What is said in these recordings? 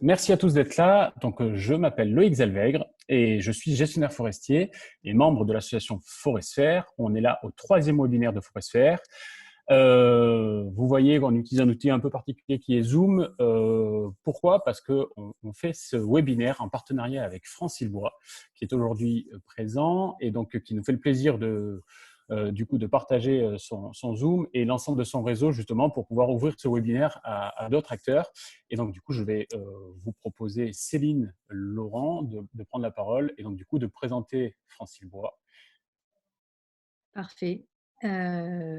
Merci à tous d'être là. Je m'appelle Loïc Zellweger et je suis gestionnaire forestier et membre de l'association Forestfare. On est là au 3e webinaire de Forestfare. Vous voyez qu'on utilise un outil un peu particulier qui est Zoom. Pourquoi? Parce qu'on fait ce webinaire en partenariat avec Francile Bois, qui est aujourd'hui présent et donc qui nous fait le plaisir de partager son Zoom et l'ensemble de son réseau justement pour pouvoir ouvrir ce webinaire à d'autres acteurs. Et donc, du coup, je vais vous proposer Céline Laurent de prendre la parole et donc, du coup, de présenter Francile Bois. Parfait.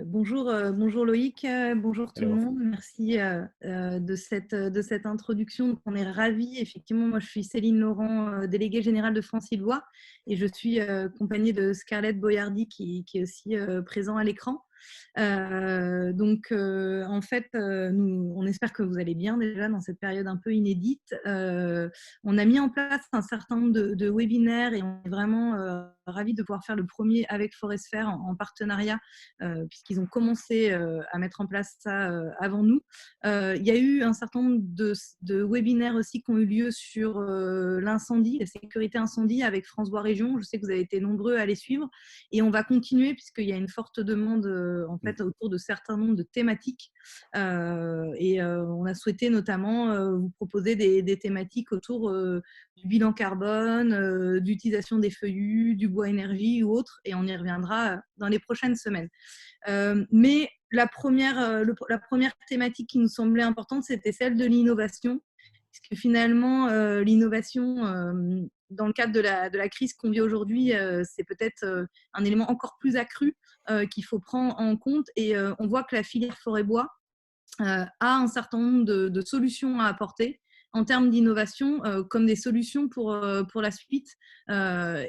Bonjour Loïc, bonjour tout le Alors, monde. Merci de cette introduction. Donc, on est ravis. Effectivement, moi je suis Céline Laurent, déléguée générale de Francile Bois et je suis accompagnée de Scarlett Boyardi qui est aussi présent à l'écran. En fait, on espère que vous allez bien déjà dans cette période un peu inédite. On a mis en place un certain nombre de webinaires et on est vraiment ravis de pouvoir faire le premier avec Forestfare en partenariat puisqu'ils ont commencé à mettre en place ça avant nous. Il y a eu un certain nombre de webinaires aussi qui ont eu lieu sur l'incendie, la sécurité incendie avec France Bois Région. Je sais que vous avez été nombreux à les suivre et on va continuer puisqu'il y a une forte demande en fait autour de certains nombres de thématiques on a souhaité notamment vous proposer des thématiques autour du bilan carbone, d'utilisation des feuillus, du bois énergie ou autre, et on y reviendra dans les prochaines semaines. Mais la première thématique qui nous semblait importante, c'était celle de l'innovation, puisque finalement, l'innovation, dans le cadre de la crise qu'on vit aujourd'hui, c'est peut-être un élément encore plus accru qu'il faut prendre en compte. Et on voit que la filière forêt-bois a un certain nombre de solutions à apporter en termes d'innovation, comme des solutions pour la suite. On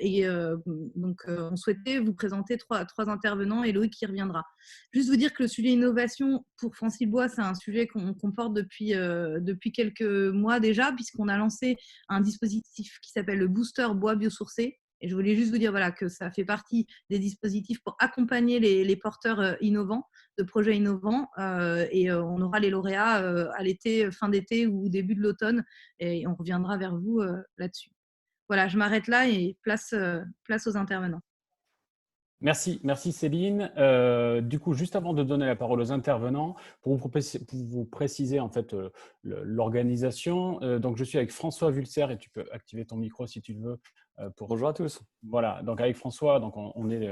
souhaitait vous présenter trois intervenants et Loïc qui reviendra. Juste vous dire que le sujet innovation pour Francile Bois, c'est un sujet qu'on porte depuis quelques mois déjà, puisqu'on a lancé un dispositif qui s'appelle le Booster Bois Biosourcé. Et je voulais juste vous dire voilà, que ça fait partie des dispositifs pour accompagner les porteurs innovants, de projets innovants. On aura les lauréats à l'été, fin d'été ou début de l'automne. Et on reviendra vers vous là-dessus. Voilà, je m'arrête là et place aux intervenants. merci Céline. Du coup, juste avant de donner la parole aux intervenants, pour vous préciser en fait l'organisation, donc je suis avec François Vulser et tu peux activer ton micro si tu le veux. Bonjour à tous. Voilà, donc avec François, donc on est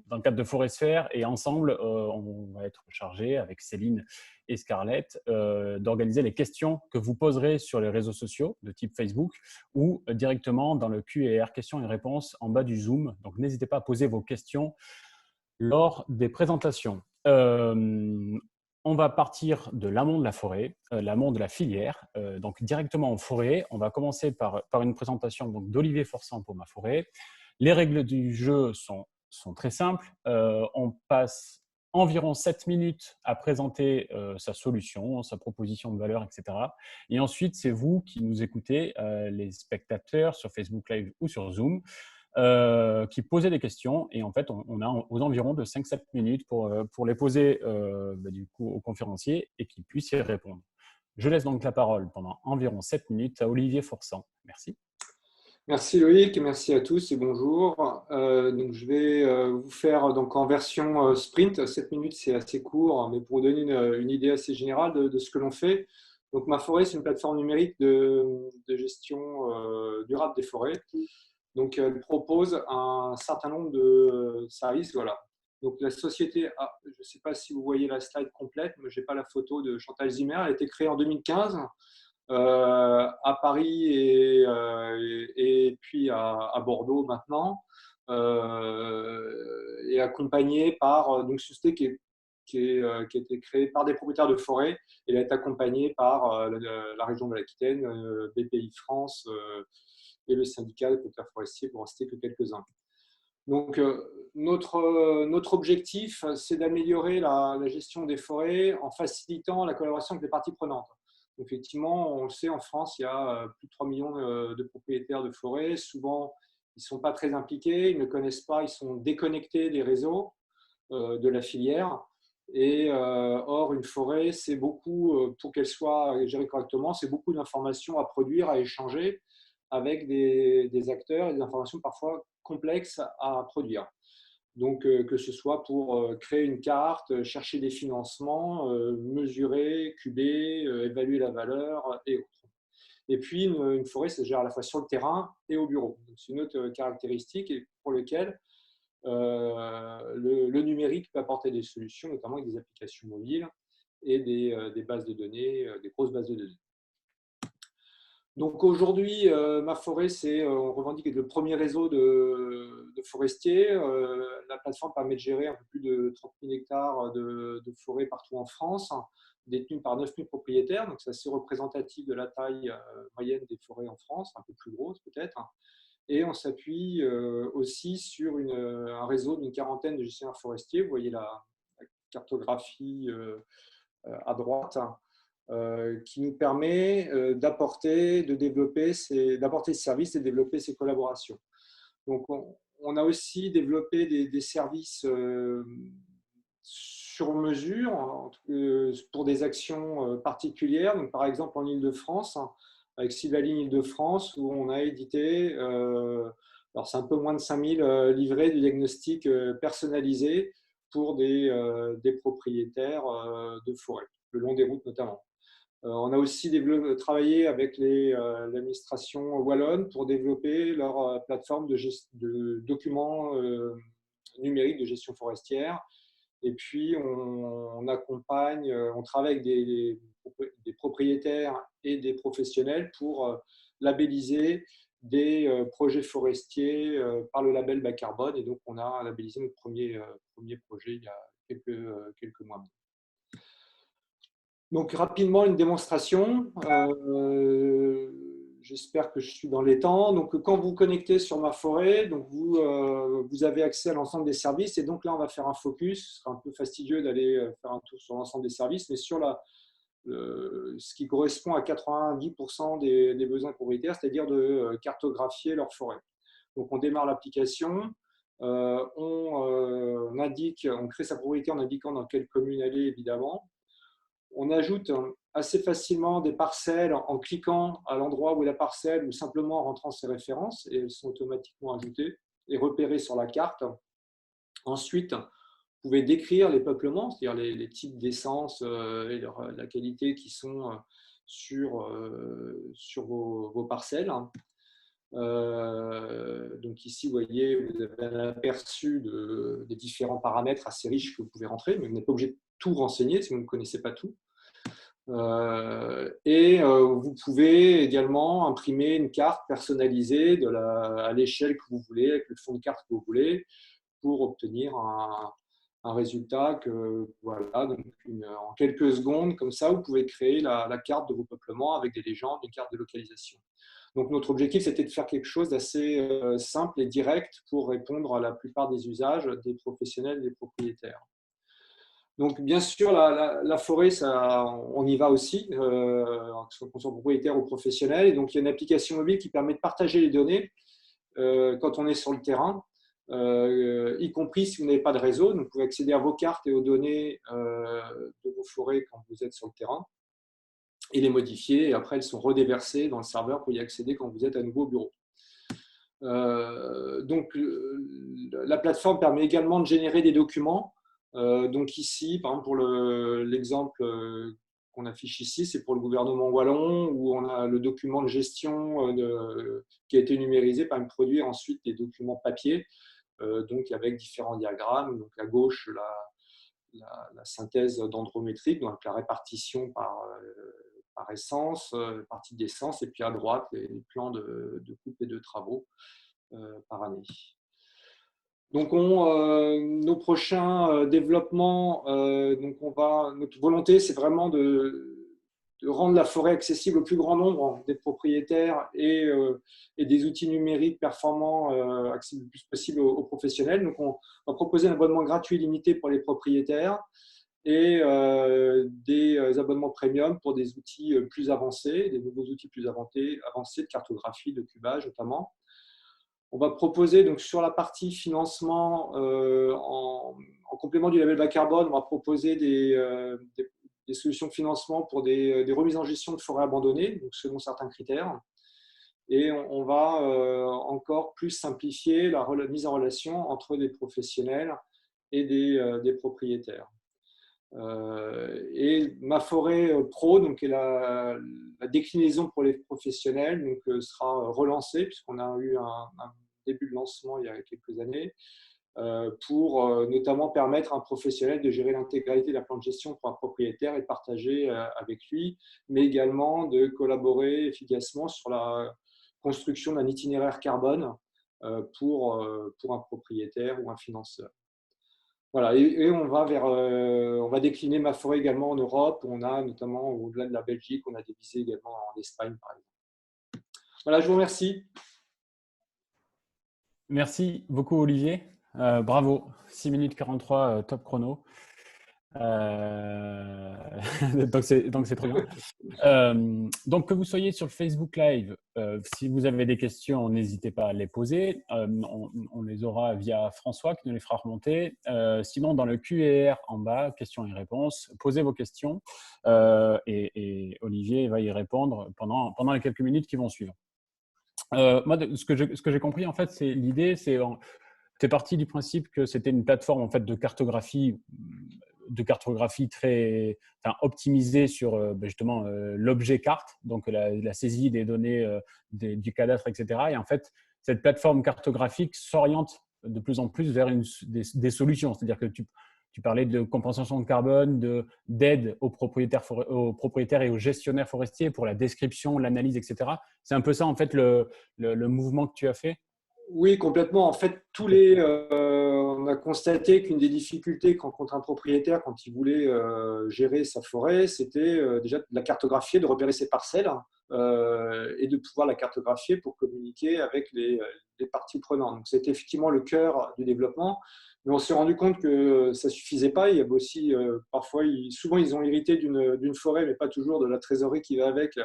dans le cadre de Forestfare et ensemble, on va être chargé avec Céline et Scarlett d'organiser les questions que vous poserez sur les réseaux sociaux de type Facebook ou directement dans le Q&A, questions et réponses en bas du Zoom. Donc, n'hésitez pas à poser vos questions lors des présentations. On va partir de l'amont de la forêt, l'amont de la filière, donc directement en forêt. On va commencer par une présentation d'Olivier Forçant pour ma forêt. Les règles du jeu sont très simples. On passe environ 7 minutes à présenter sa solution, sa proposition de valeur, etc. Et ensuite, c'est vous qui nous écoutez, les spectateurs sur Facebook Live ou sur Zoom, qui posaient des questions. Et en fait, on a aux environs de 5-7 minutes pour les poser du coup, aux conférenciers et qu'ils puissent y répondre. Je laisse donc la parole pendant environ 7 minutes à Olivier Forçant. Merci. Merci Loïc, merci à tous et bonjour. Donc je vais vous faire donc en version sprint. 7 minutes, c'est assez court, mais pour vous donner une idée assez générale de ce que l'on fait. Donc Ma Forêt, c'est une plateforme numérique de gestion durable des forêts. Donc elle propose un certain nombre de services. Voilà. Donc la société, je ne sais pas si vous voyez la slide complète, mais je n'ai pas la photo de Chantal Zimmer. Elle a été créée en 2015. À Paris et puis à Bordeaux maintenant, et accompagné par une société qui a été créée par des propriétaires de forêt. Elle est accompagnée par la région de l'Aquitaine, BPI France et le syndicat des propriétaires forestiers, pour en citer que quelques-uns. Donc, notre objectif, c'est d'améliorer la gestion des forêts en facilitant la collaboration avec les parties prenantes. Effectivement, on le sait, en France, il y a plus de 3 millions de propriétaires de forêts. Souvent, ils ne sont pas très impliqués, ils ne connaissent pas, ils sont déconnectés des réseaux de la filière. Et or, une forêt, c'est beaucoup, pour qu'elle soit gérée correctement, c'est beaucoup d'informations à produire, à échanger avec des acteurs et des informations parfois complexes à produire. Donc, que ce soit pour créer une carte, chercher des financements, mesurer, cuber, évaluer la valeur et autres. Et puis, une forêt, ça se gère à la fois sur le terrain et au bureau. C'est une autre caractéristique pour laquelle le numérique peut apporter des solutions, notamment avec des applications mobiles et des bases de données, des grosses bases de données. Donc aujourd'hui, Ma Forêt, on revendique le premier réseau de forestiers. La plateforme permet de gérer un peu plus de 30 000 hectares de forêt partout en France, détenus par 9 000 propriétaires. Donc c'est assez représentatif de la taille moyenne des forêts en France, un peu plus grosse peut-être. Et on s'appuie aussi sur un réseau d'une quarantaine de gestionnaires forestiers. Vous voyez la cartographie à droite, qui nous permet d'apporter, de développer, d'apporter ce service et de développer ces collaborations. Donc, on a aussi développé des services sur mesure pour des actions particulières. Donc, par exemple, en Île-de-France, avec Sylvaline Île-de-France, où on a édité, alors c'est un peu moins de 5000 livrets de diagnostics personnalisés pour des propriétaires de forêt, le long des routes notamment. On a aussi travaillé avec l'administration wallonne pour développer leur plateforme de documents numériques de gestion forestière. Et puis, on accompagne, on travaille avec des propriétaires et des professionnels pour labelliser des projets forestiers par le label bas carbone. Et donc, on a labellisé notre premier projet il y a quelques mois. Donc, rapidement, une démonstration. J'espère que je suis dans les temps. Donc, quand vous vous connectez sur Ma Forêt, donc vous avez accès à l'ensemble des services. Et donc là, on va faire un focus. Ce sera un peu fastidieux d'aller faire un tour sur l'ensemble des services, mais sur ce qui correspond à 90% des besoins propriétaires, c'est-à-dire de cartographier leur forêt. Donc, on démarre l'application. On crée sa propriété en indiquant dans quelle commune elle est, évidemment. On ajoute assez facilement des parcelles en cliquant à l'endroit où est la parcelle ou simplement en rentrant ses références, et elles sont automatiquement ajoutées et repérées sur la carte. Ensuite, vous pouvez décrire les peuplements, c'est-à-dire les types d'essence et la qualité qui sont sur vos parcelles. Donc ici, vous voyez, vous avez un aperçu des différents paramètres assez riches que vous pouvez rentrer, mais vous n'êtes pas obligé de tout renseigner si vous ne connaissez pas tout. Vous pouvez également imprimer une carte personnalisée à l'échelle que vous voulez, avec le fond de carte que vous voulez, pour obtenir un résultat voilà, donc en quelques secondes, comme ça, vous pouvez créer la carte de vos peuplements avec des légendes, une carte de localisation. Donc, notre objectif, c'était de faire quelque chose d'assez simple et direct pour répondre à la plupart des usages des professionnels et des propriétaires. Donc, bien sûr, la forêt, on y va aussi, que ce soit propriétaire ou professionnel. Et donc, il y a une application mobile qui permet de partager les données quand on est sur le terrain, y compris si vous n'avez pas de réseau. Donc, vous pouvez accéder à vos cartes et aux données de vos forêts quand vous êtes sur le terrain et les modifier. Et après, elles sont redéversées dans le serveur pour y accéder quand vous êtes à nouveau au bureau. Donc, la plateforme permet également de générer des documents. Donc ici, par exemple, pour l'exemple qu'on affiche ici, c'est pour le gouvernement wallon, où on a le document de gestion qui a été numérisé, par produire ensuite des documents papier, donc avec différents diagrammes. Donc à gauche, la synthèse dendrométrique, donc la répartition par essence, partie d'essence, et puis à droite, les plans de coupe et de travaux par année. Donc, nos prochains développements, notre volonté, c'est vraiment de rendre la forêt accessible au plus grand nombre des propriétaires et des outils numériques performants accessibles le plus possible aux professionnels. Donc, on va proposer un abonnement gratuit limité pour les propriétaires et des abonnements premium pour des outils plus avancés, des nouveaux outils plus avancés de cartographie, de cubage notamment. On va proposer donc sur la partie financement, en complément du label bas carbone, on va proposer des solutions de financement pour des remises en gestion de forêts abandonnées, donc selon certains critères. Et on va encore plus simplifier la mise en relation entre des professionnels et des propriétaires. Et Ma Forêt Pro, donc, est la déclinaison pour les professionnels, donc, sera relancée puisqu'on a eu un début de lancement il y a quelques années, pour notamment permettre à un professionnel de gérer l'intégralité de la plan de gestion pour un propriétaire et de partager avec lui, mais également de collaborer efficacement sur la construction d'un itinéraire carbone pour un propriétaire ou un financeur. Voilà, et on va décliner Ma Forêt également en Europe. On a notamment, au-delà de la Belgique, on a des visées également en Espagne, par exemple. Voilà, je vous remercie. Merci beaucoup, Olivier. Bravo, 6 minutes 43, top chrono. Donc, c'est très bien. Donc, que vous soyez sur le Facebook Live, si vous avez des questions, n'hésitez pas à les poser. On les aura via François qui nous les fera remonter. Sinon, dans le Q&A en bas, questions et réponses, posez vos questions et Olivier va y répondre pendant les quelques minutes qui vont suivre. Moi, ce que j'ai compris, en fait, c'est l'idée, c'est parti du principe que c'était une plateforme en fait de cartographie très optimisée sur justement l'objet carte, donc la saisie des données du cadastre, etc. Et en fait, cette plateforme cartographique s'oriente de plus en plus vers des solutions. C'est-à-dire que tu parlais de compensation de carbone, d'aide aux propriétaires et aux gestionnaires forestiers pour la description, l'analyse, etc. C'est un peu ça en fait le mouvement que tu as fait. Oui, complètement. En fait, on a constaté qu'une des difficultés qu'en rencontre un propriétaire quand il voulait gérer sa forêt, c'était déjà de la cartographier, de repérer ses parcelles et de pouvoir la cartographier pour communiquer avec les parties prenantes. Donc, c'était effectivement le cœur du développement. Mais on s'est rendu compte que ça ne suffisait pas. Il y avait aussi, souvent, ils ont hérité d'une forêt, mais pas toujours de la trésorerie qui va avec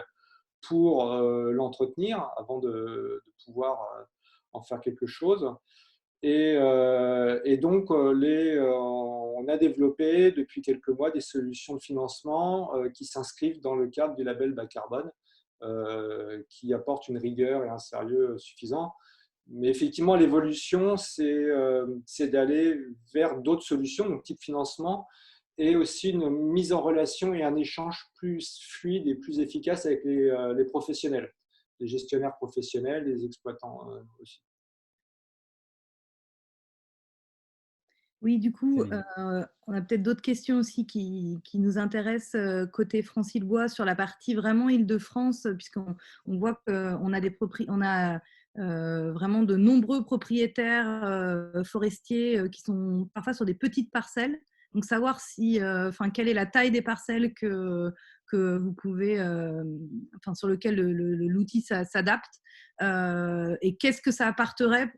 pour l'entretenir avant de pouvoir en faire quelque chose. Et donc, on a développé depuis quelques mois des solutions de financement qui s'inscrivent dans le cadre du label bas carbone, qui apportent une rigueur et un sérieux suffisant. Mais effectivement, l'évolution, c'est d'aller vers d'autres solutions, donc type financement, et aussi une mise en relation et un échange plus fluide et plus efficace avec les professionnels, les gestionnaires professionnels, les exploitants aussi. Oui, du coup, on a peut-être d'autres questions aussi qui nous intéressent côté Francilbois sur la partie vraiment Île-de-France, puisqu'on voit qu'on a vraiment de nombreux propriétaires forestiers qui sont parfois sur des petites parcelles. Donc, savoir quelle est la taille des parcelles que vous pouvez, sur lequel l'outil s'adapte. Et qu'est-ce que ça apporterait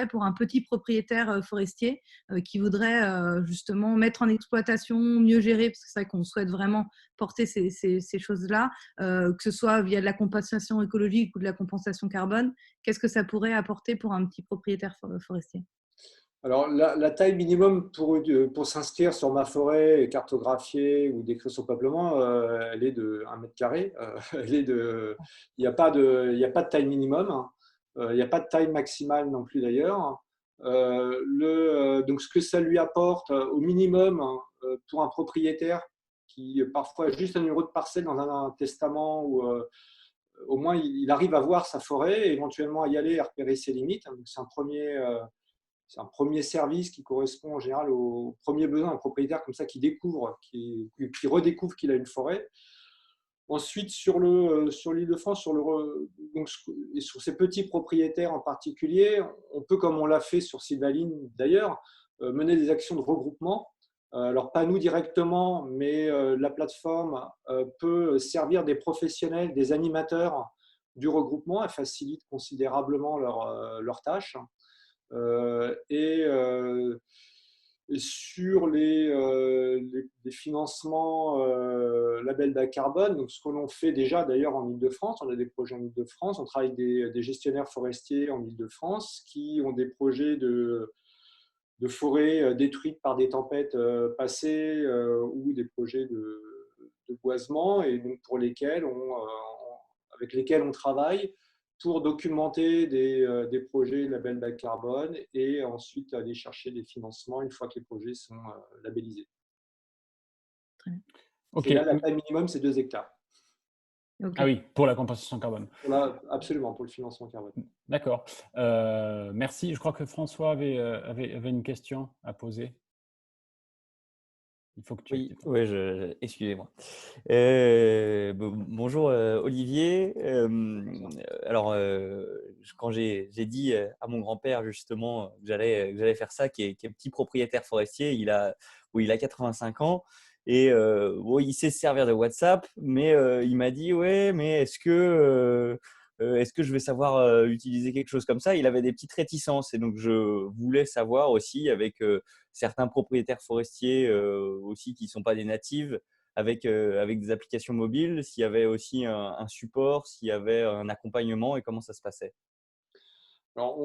pour un petit propriétaire forestier qui voudrait justement mettre en exploitation, mieux gérer, parce que c'est vrai qu'on souhaite vraiment porter ces choses-là, que ce soit via de la compensation écologique ou de la compensation carbone. Qu'est-ce que ça pourrait apporter pour un petit propriétaire forestier ? Alors, la taille minimum pour s'inscrire sur Ma Forêt, cartographier ou décrire son peuplement, elle est de 1 mètre carré. Il n'y a pas de taille minimum. Il n'y a pas de taille maximale non plus d'ailleurs. Donc, ce que ça lui apporte au minimum pour un propriétaire qui parfois a juste un numéro de parcelle dans un testament ou au moins il arrive à voir sa forêt et éventuellement à y aller, à repérer ses limites. Donc, c'est un premier service qui correspond en général au premier besoin d'un propriétaire comme ça qui redécouvre qu'il a une forêt. Ensuite, sur l'Île-de-France, et sur ces petits propriétaires en particulier, on peut, comme on l'a fait sur Sylvaline d'ailleurs, mener des actions de regroupement. Alors, pas nous directement, mais la plateforme peut servir des professionnels, des animateurs du regroupement. Elle facilite considérablement leur tâche. Et sur les financements label bas carbone, donc ce que l'on fait déjà d'ailleurs en Île-de-France, on a des projets en Île-de-France, on travaille avec des gestionnaires forestiers en Île-de-France qui ont des projets de forêts détruites par des tempêtes passées ou des projets de boisement, et donc avec lesquels on travaille pour documenter des projets label bas carbone et ensuite aller chercher des financements une fois que les projets sont labellisés. Très bien. Ok. Et là, la taille minimum, c'est 2 hectares. Ok. Ah oui, pour la compensation carbone. Là, absolument, pour le financement carbone. D'accord. Merci. Je crois que François avait une question à poser. Il faut que tu Oui, actives. ouais, excusez-moi. Bonjour Olivier. Alors, quand j'ai dit à mon grand-père justement que j'allais faire ça, qui est petit propriétaire forestier, il a 85 ans et bon, il sait se servir de WhatsApp, mais il m'a dit ouais, mais est-ce que je vais savoir utiliser quelque chose comme ça? Il avait des petites réticences et donc je voulais savoir aussi avec certains propriétaires forestiers aussi qui ne sont pas des natifs, avec des applications mobiles, s'il y avait aussi un support, s'il y avait un accompagnement et comment ça se passait. Alors,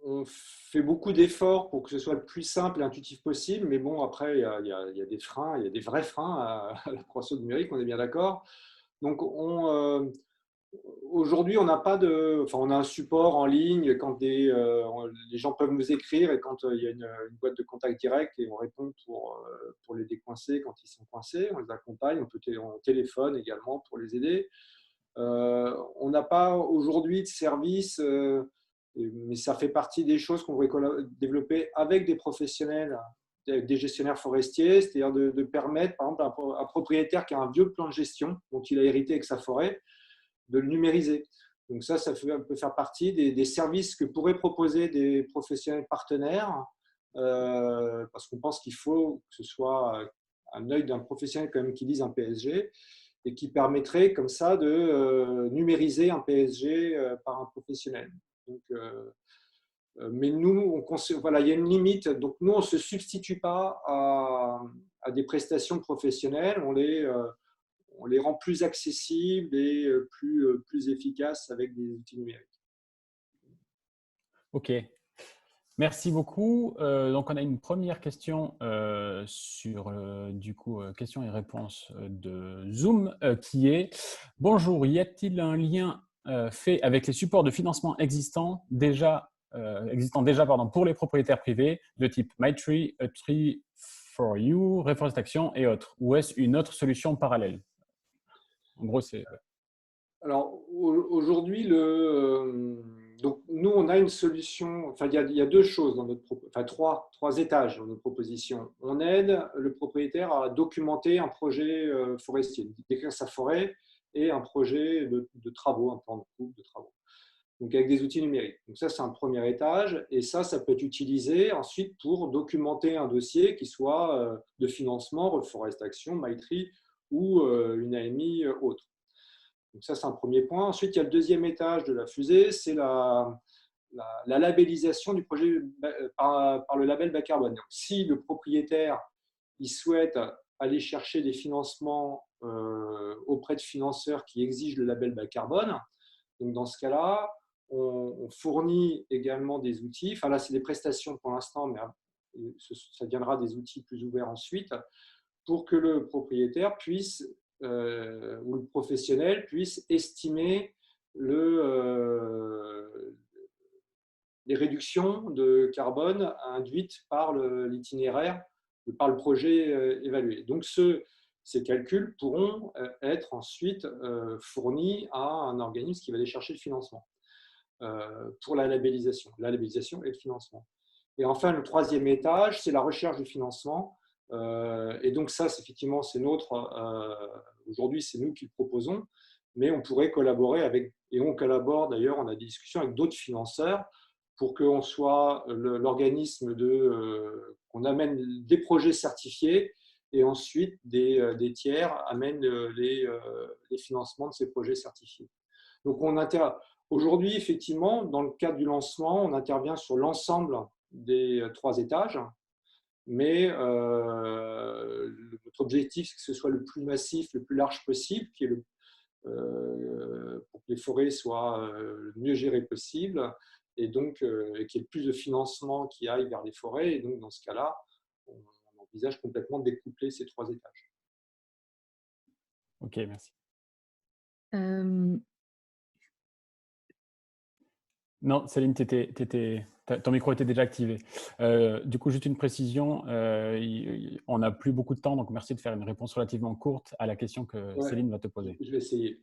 on fait beaucoup d'efforts pour que ce soit le plus simple et intuitif possible, mais bon, après, il y a des freins, il y a des vrais freins à la croissance numérique, on est bien d'accord. Donc, aujourd'hui, on n'a pas enfin, on a un support en ligne quand les gens peuvent nous écrire et quand il y a une boîte de contact direct et on répond pour les décoincer quand ils sont coincés, on les accompagne, on téléphone également pour les aider. On n'a pas aujourd'hui de service, mais ça fait partie des choses qu'on pourrait développer avec des professionnels, des gestionnaires forestiers, c'est-à-dire de permettre, par exemple, à un propriétaire qui a un vieux plan de gestion dont il a hérité avec sa forêt, de le numériser. Donc ça peut faire partie des services que pourraient proposer des professionnels partenaires, parce qu'on pense qu'il faut que ce soit un œil d'un professionnel quand même qui lise un PSG et qui permettrait comme ça de numériser un PSG par un professionnel. Donc, mais nous, voilà, il y a une limite. Donc nous, on ne se substitue pas à des prestations professionnelles. On les rend plus accessibles et plus efficaces avec des outils numériques. Ok. Merci beaucoup. Donc, on a une première question sur questions et réponses de Zoom qui est: bonjour, y a-t-il un lien fait avec les supports de financement existants déjà pour les propriétaires privés de type MyTree, A Tree for You, Reforest Action et autres, ou est-ce une autre solution parallèle? En gros, c'est… Alors aujourd'hui, donc nous, on a une solution. Enfin, il y a deux choses dans trois étages dans notre proposition. On aide le propriétaire à documenter un projet forestier, décrire sa forêt et un projet de travaux, un plan de coupe de travaux. Donc avec des outils numériques. Donc ça, c'est un premier étage, et ça peut être utilisé ensuite pour documenter un dossier qui soit de financement, Reforest Action, MyTree ou une AMI autre. Donc ça, c'est un premier point. Ensuite, il y a le deuxième étage de la fusée, c'est la labellisation du projet par le label bas carbone. Donc, si le propriétaire il souhaite aller chercher des financements auprès de financeurs qui exigent le label bas carbone, donc dans ce cas-là, on fournit également des outils. Enfin là, c'est des prestations pour l'instant, mais ça deviendra des outils plus ouverts ensuite, pour que le propriétaire puisse ou le professionnel puisse estimer les réductions de carbone induites par l'itinéraire, par le projet évalué. Donc ces calculs pourront être ensuite fournis à un organisme qui va aller chercher le financement pour la labellisation et le financement. Et enfin, le troisième étage, c'est la recherche du financement. Et donc ça, effectivement, c'est notre. Aujourd'hui, c'est nous qui le proposons, mais on pourrait collaborer avec, et on collabore d'ailleurs, on a des discussions avec d'autres financeurs pour qu'on soit l'organisme qu'on amène des projets certifiés et ensuite des tiers amènent les financements de ces projets certifiés. Donc aujourd'hui, effectivement, dans le cadre du lancement, on intervient sur l'ensemble des trois étages. mais notre objectif, c'est que ce soit le plus massif, le plus large possible, pour que les forêts soient le mieux gérées possible, et donc qu'il y ait le plus de financement qui aille vers les forêts. Et donc, dans ce cas-là, on envisage complètement de découpler ces 3 étages. Ok, merci. Non, Céline, ton micro était déjà activé. Du coup, juste une précision, on n'a plus beaucoup de temps, donc merci de faire une réponse relativement courte à la question que Céline va te poser. Je vais essayer.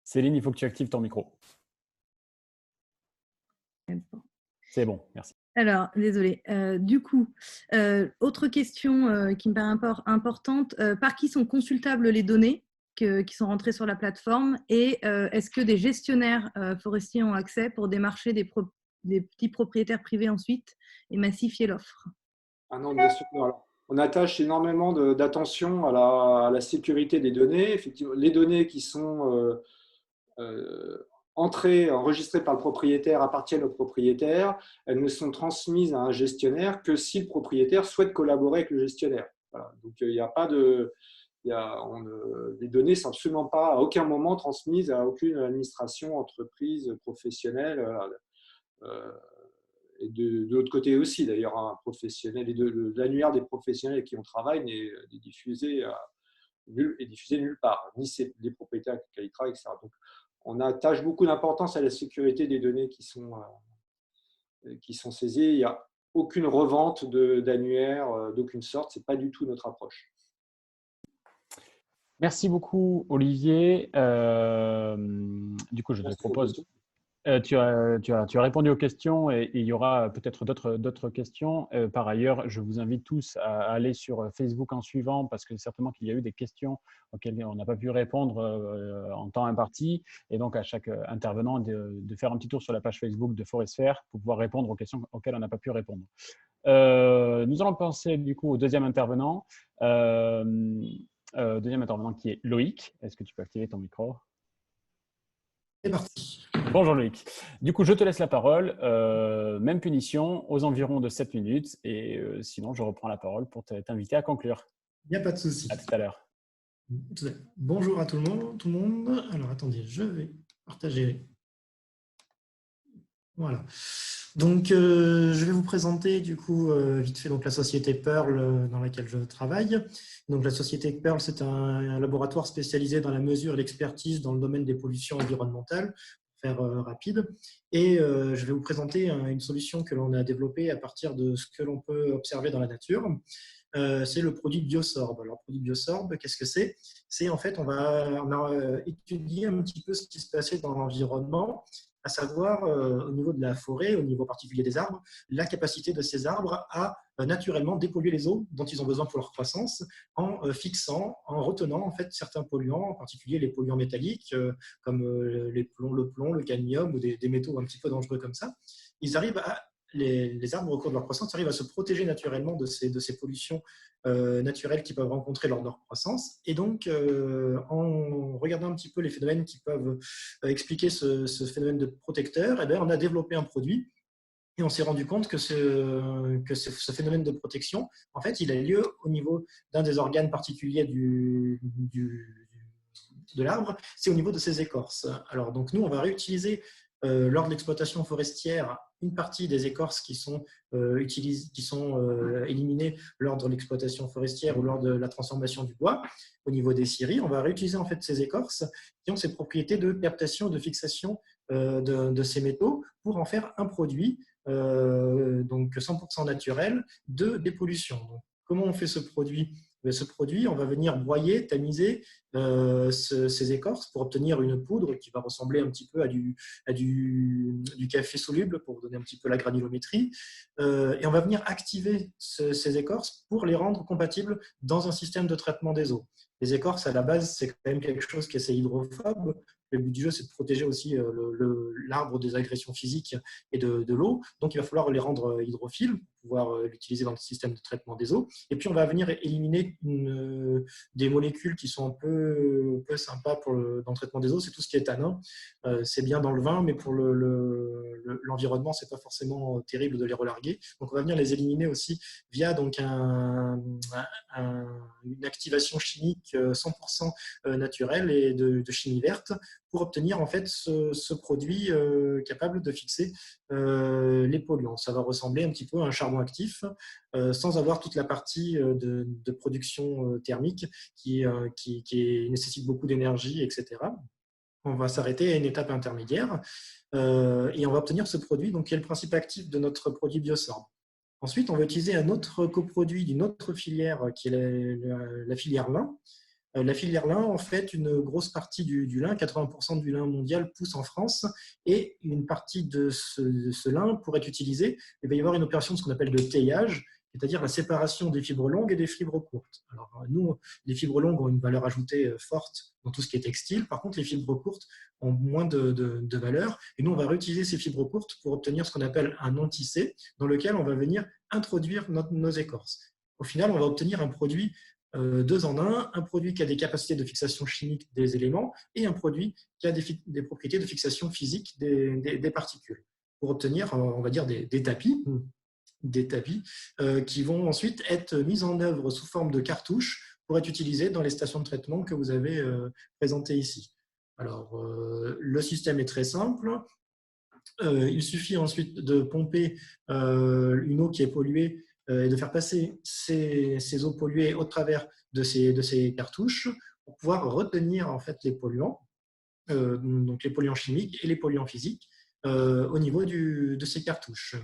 Céline, il faut que tu actives ton micro. C'est bon, merci. Alors, désolé. Du coup, autre question qui me paraît importante, par qui sont consultables les données qui sont rentrées sur la plateforme et est-ce que des gestionnaires forestiers ont accès pour démarcher des petits propriétaires privés ensuite et massifier l'offre? Ah non, bien sûr. Alors, on attache énormément d'attention à la sécurité des données. Effectivement, les données qui sont enregistrées par le propriétaire appartiennent au propriétaire. Elles ne sont transmises à un gestionnaire que si le propriétaire souhaite collaborer avec le gestionnaire. Voilà. Donc, il n'y a pas de… les données ne sont absolument pas à aucun moment transmises à aucune administration, entreprise, professionnelle. Et de l'autre côté aussi, d'ailleurs, un professionnel, et l'annuaire des professionnels avec qui on travaille n'est diffusé nulle part, ni les propriétaires avec lesquels ils travaillent, etc. Donc, on attache beaucoup d'importance à la sécurité des données qui sont saisies. Il n'y a aucune revente d'annuaire d'aucune sorte. Ce n'est pas du tout notre approche. Merci beaucoup, Olivier. Du coup, je te propose… Tu as répondu aux questions et il y aura peut-être d'autres questions. Par ailleurs, je vous invite tous à aller sur Facebook en suivant parce que certainement qu'il y a eu des questions auxquelles on n'a pas pu répondre en temps imparti. Et donc, à chaque intervenant, de faire un petit tour sur la page Facebook de Forestsphere pour pouvoir répondre aux questions auxquelles on n'a pas pu répondre. Nous allons passer du coup au deuxième intervenant. Deuxième intervenant qui est Loïc. Est-ce que tu peux activer ton micro ? C'est parti. Bonjour Loïc. Du coup, je te laisse la parole. Même punition, aux environs de 7 minutes. Et sinon, je reprends la parole pour t'inviter à conclure. Il n'y a pas de souci. À tout à l'heure. Bonjour à tout le monde. Alors, attendez, je vais partager. Voilà. Donc, je vais vous présenter du coup vite fait donc, la société Pearl dans laquelle je travaille. Donc, la société Pearl, c'est un laboratoire spécialisé dans la mesure et l'expertise dans le domaine des pollutions environnementales, pour faire rapide. Et je vais vous présenter une solution que l'on a développée à partir de ce que l'on peut observer dans la nature. C'est le produit Biosorb. Alors, le produit Biosorb, qu'est-ce que c'est? C'est en fait, on a étudié un petit peu ce qui se passait dans l'environnement, à savoir au niveau de la forêt, au niveau particulier des arbres, la capacité de ces arbres à naturellement dépolluer les eaux dont ils ont besoin pour leur croissance en en retenant en fait certains polluants, en particulier les polluants métalliques comme le plomb, le cadmium ou des métaux un petit peu dangereux comme ça. Les arbres, au cours de leur croissance, arrivent à se protéger naturellement de ces pollutions naturelles qu'ils peuvent rencontrer lors de leur croissance. Et donc, en regardant un petit peu les phénomènes qui peuvent expliquer ce phénomène de protecteur, eh bien, on a développé un produit et on s'est rendu compte que ce phénomène de protection, en fait, il a lieu au niveau d'un des organes particuliers de l'arbre, c'est au niveau de ses écorces. Alors, donc, nous, on va réutiliser lors de l'exploitation forestière une partie des écorces qui sont éliminées lors de l'exploitation forestière ou lors de la transformation du bois. Au niveau des scieries, on va réutiliser en fait ces écorces qui ont ces propriétés de captation, de fixation de ces métaux pour en faire un produit donc 100% naturel de dépollution. Donc, comment on fait ce produit? Ce produit, on va venir broyer, tamiser ces écorces pour obtenir une poudre qui va ressembler un petit peu à du café soluble pour vous donner un petit peu la granulométrie. Et on va venir activer ces écorces pour les rendre compatibles dans un système de traitement des eaux. Les écorces, à la base, c'est quand même quelque chose qui est assez hydrophobe, Le but du jeu, c'est de protéger aussi l'arbre des agressions physiques et de l'eau. Donc, il va falloir les rendre hydrophiles pour pouvoir l'utiliser dans le système de traitement des eaux. Et puis, on va venir éliminer des molécules qui sont un peu sympas dans le traitement des eaux. C'est tout ce qui est tanin. C'est bien dans le vin, mais pour l'environnement, c'est pas forcément terrible de les relarguer. Donc, on va venir les éliminer aussi via donc une activation chimique 100% naturelle et de chimie verte pour obtenir en fait ce produit capable de fixer les polluants. Ça va ressembler un petit peu à un charbon actif sans avoir toute la partie de production thermique qui nécessite beaucoup d'énergie, etc. On va s'arrêter à une étape intermédiaire et on va obtenir ce produit donc, qui est le principe actif de notre produit Biosorb. Ensuite, on va utiliser un autre coproduit d'une autre filière qui est la filière lin. La filière lin, en fait, une grosse partie du lin, 80% du lin mondial pousse en France et une partie de ce lin, pour être utilisé, il va y avoir une opération de ce qu'on appelle de teillage, c'est-à-dire la séparation des fibres longues et des fibres courtes. Alors, nous, les fibres longues ont une valeur ajoutée forte dans tout ce qui est textile. Par contre, les fibres courtes ont moins de valeur. Et nous, on va réutiliser ces fibres courtes pour obtenir ce qu'on appelle un non-tissé, dans lequel on va venir introduire nos écorces. Au final, on va obtenir un produit 2 en 1, un produit qui a des capacités de fixation chimique des éléments et un produit qui a des propriétés de fixation physique des particules, pour obtenir, on va dire, des tapis qui vont ensuite être mis en œuvre sous forme de cartouches pour être utilisés dans les stations de traitement que vous avez présentées ici. Alors, le système est très simple. Il suffit ensuite de pomper une eau qui est polluée et de faire passer ces eaux polluées au travers de ces cartouches pour pouvoir retenir en fait les polluants, donc les polluants chimiques et les polluants physiques au niveau de ces cartouches.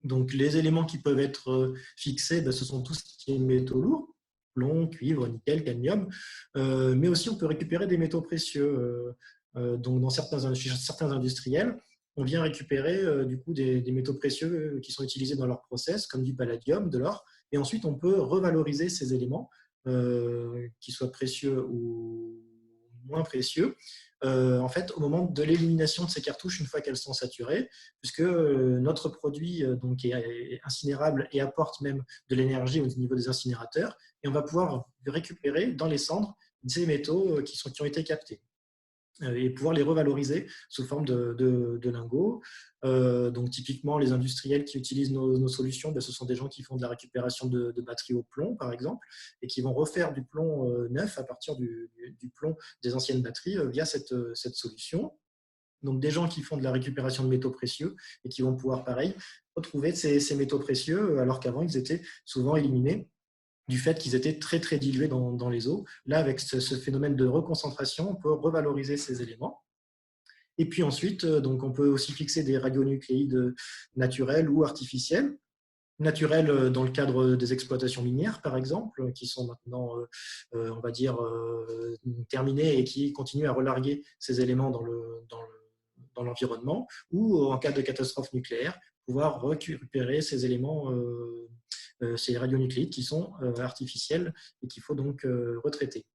Donc les éléments qui peuvent être fixés, ce sont tout ce qui est métaux lourds, plomb, cuivre, nickel, cadmium, mais aussi on peut récupérer des métaux précieux. Donc chez certains industriels, on vient récupérer du coup des métaux précieux qui sont utilisés dans leur process, comme du palladium, de l'or, et ensuite on peut revaloriser ces éléments, qu'ils soient précieux ou moins précieux, en fait, au moment de l'élimination de ces cartouches, une fois qu'elles sont saturées, puisque notre produit donc, est incinérable et apporte même de l'énergie au niveau des incinérateurs, et on va pouvoir récupérer dans les cendres ces métaux qui ont été captés et pouvoir les revaloriser sous forme de lingots. Donc typiquement, les industriels qui utilisent nos solutions, ce sont des gens qui font de la récupération de batteries au plomb, par exemple, et qui vont refaire du plomb neuf à partir du plomb des anciennes batteries via cette solution. Donc des gens qui font de la récupération de métaux précieux et qui vont pouvoir, pareil, retrouver ces métaux précieux, alors qu'avant, ils étaient souvent éliminés du fait qu'ils étaient très, très dilués dans les eaux. Là, avec ce phénomène de reconcentration, on peut revaloriser ces éléments. Et puis ensuite, donc on peut aussi fixer des radionucléides naturels ou artificiels. Naturels dans le cadre des exploitations minières, par exemple, qui sont maintenant, on va dire, terminées et qui continuent à relarguer ces éléments dans l'environnement, ou en cas de catastrophe nucléaire, pouvoir récupérer ces éléments ces radionucléides qui sont artificiels et qu'il faut donc retraiter.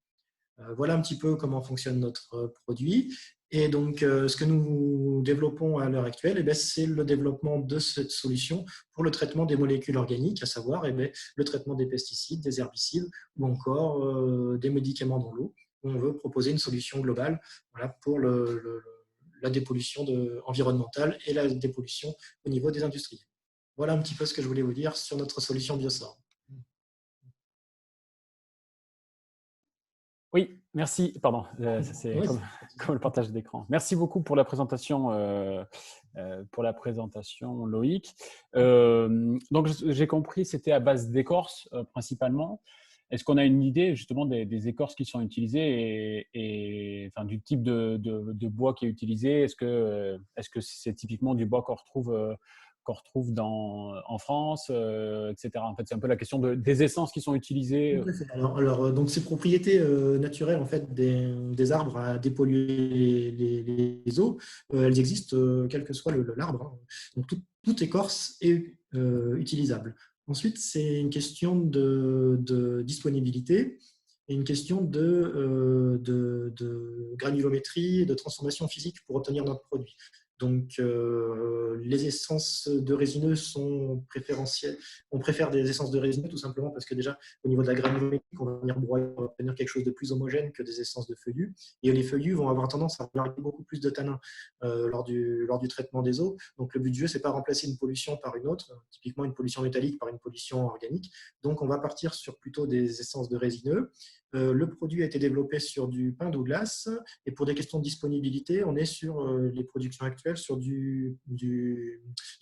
Voilà un petit peu comment fonctionne notre produit. Et donc, ce que nous développons à l'heure actuelle, c'est le développement de cette solution pour le traitement des molécules organiques, à savoir le traitement des pesticides, des herbicides ou encore des médicaments dans l'eau. On veut proposer une solution globale pour la dépollution environnementale et la dépollution au niveau des industries. Voilà un petit peu ce que je voulais vous dire sur notre solution Biosorb. Oui, merci. Pardon, c'est comme le partage d'écran. Merci beaucoup pour la présentation, Loïc. Donc, j'ai compris, c'était à base d'écorce principalement. Est-ce qu'on a une idée justement des écorces qui sont utilisées et enfin, du type de bois qui est utilisé? Est-ce que c'est typiquement du bois qu'on retrouve en France, etc. En fait, c'est un peu la question des essences qui sont utilisées. Alors, donc ces propriétés naturelles en fait, des arbres à dépolluer les eaux, elles existent quel que soit l'arbre. Donc, toute écorce est utilisable. Ensuite, c'est une question de disponibilité et une question de granulométrie et de transformation physique pour obtenir notre produit. Donc, les essences de résineux sont préférentielles. On préfère des essences de résineux tout simplement parce que déjà, au niveau de la granulométrie, on va venir broyer, on va obtenir quelque chose de plus homogène que des essences de feuillus. Et les feuillus vont avoir tendance à larguer beaucoup plus de tanins lors du traitement des eaux. Donc, le but du jeu, ce n'est pas remplacer une pollution par une autre, typiquement une pollution métallique par une pollution organique. Donc, on va partir sur plutôt des essences de résineux. Le produit a été développé sur du pain Douglas et pour des questions de disponibilité, on est sur les productions actuelles sur du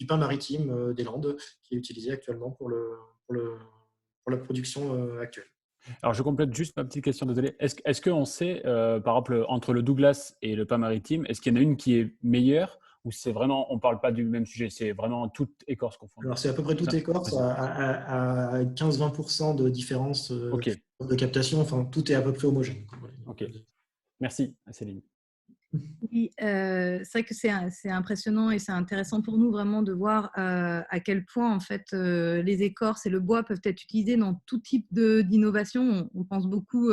pain maritime des Landes qui est utilisé actuellement pour la production actuelle. Alors, je complète juste ma petite question, désolé. Est-ce qu'on sait, par exemple, entre le Douglas et le pain maritime, est-ce qu'il y en a une qui est meilleure ou c'est vraiment, on ne parle pas du même sujet, c'est vraiment toute écorce confondue? Alors, c'est à peu près toute écorce à 15-20% de différence Ok. de captation. Enfin, tout est à peu près homogène. Ok. Merci, Céline. Oui, c'est vrai que c'est impressionnant et c'est intéressant pour nous vraiment de voir à quel point en fait les écorces et le bois peuvent être utilisés dans tout type d'innovation. On pense beaucoup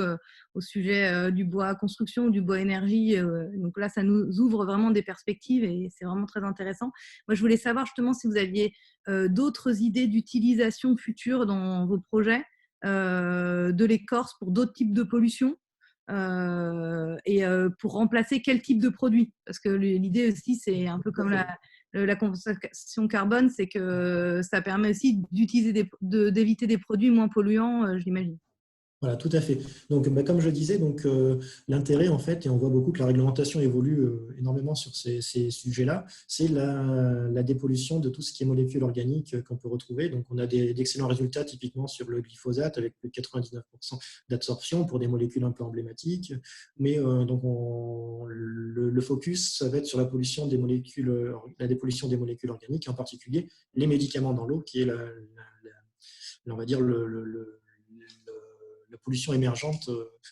au sujet du bois construction, du bois énergie. Donc là, ça nous ouvre vraiment des perspectives et c'est vraiment très intéressant. Moi, je voulais savoir justement si vous aviez d'autres idées d'utilisation future dans vos projets de l'écorce pour d'autres types de pollution. Et pour remplacer quel type de produit. Parce que l'idée aussi, c'est un peu comme la compensation carbone, c'est que ça permet aussi d'éviter des produits moins polluants, je l'imagine. Voilà, tout à fait. Donc, comme je disais, l'intérêt, en fait, et on voit beaucoup que la réglementation évolue énormément sur ces sujets-là, c'est la dépollution de tout ce qui est molécules organiques qu'on peut retrouver. Donc, on a d'excellents résultats typiquement sur le glyphosate avec plus de 99% d'absorption pour des molécules un peu emblématiques. Mais le focus, ça va être sur la dépollution des molécules organiques, en particulier les médicaments dans l'eau, qui est on va dire la pollution émergente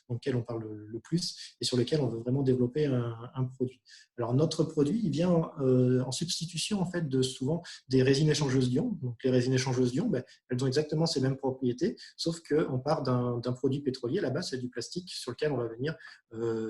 dans laquelle on parle le plus et sur lequel on veut vraiment développer un produit. Alors notre produit, il vient en substitution en fait de souvent des résines échangeuses d'ions. Donc les résines échangeuses d'ions, elles ont exactement ces mêmes propriétés, sauf qu'on part d'un produit pétrolier. Là-bas, c'est du plastique sur lequel on va venir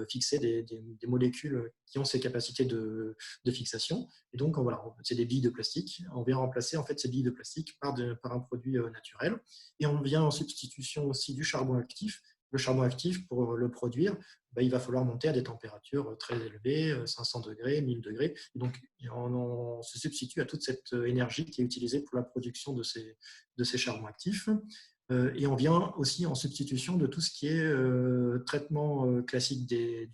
fixer des molécules qui ont ces capacités de fixation. Et donc voilà, c'est des billes de plastique. On vient remplacer en fait ces billes de plastique par un produit naturel. Et on vient en substitution aussi du charbon actif. Le charbon actif, pour le produire, il va falloir monter à des températures très élevées, 500 degrés, 1000 degrés. Et donc, on se substitue à toute cette énergie qui est utilisée pour la production de ces charbons actifs. Et on vient aussi en substitution de tout ce qui est traitement classique de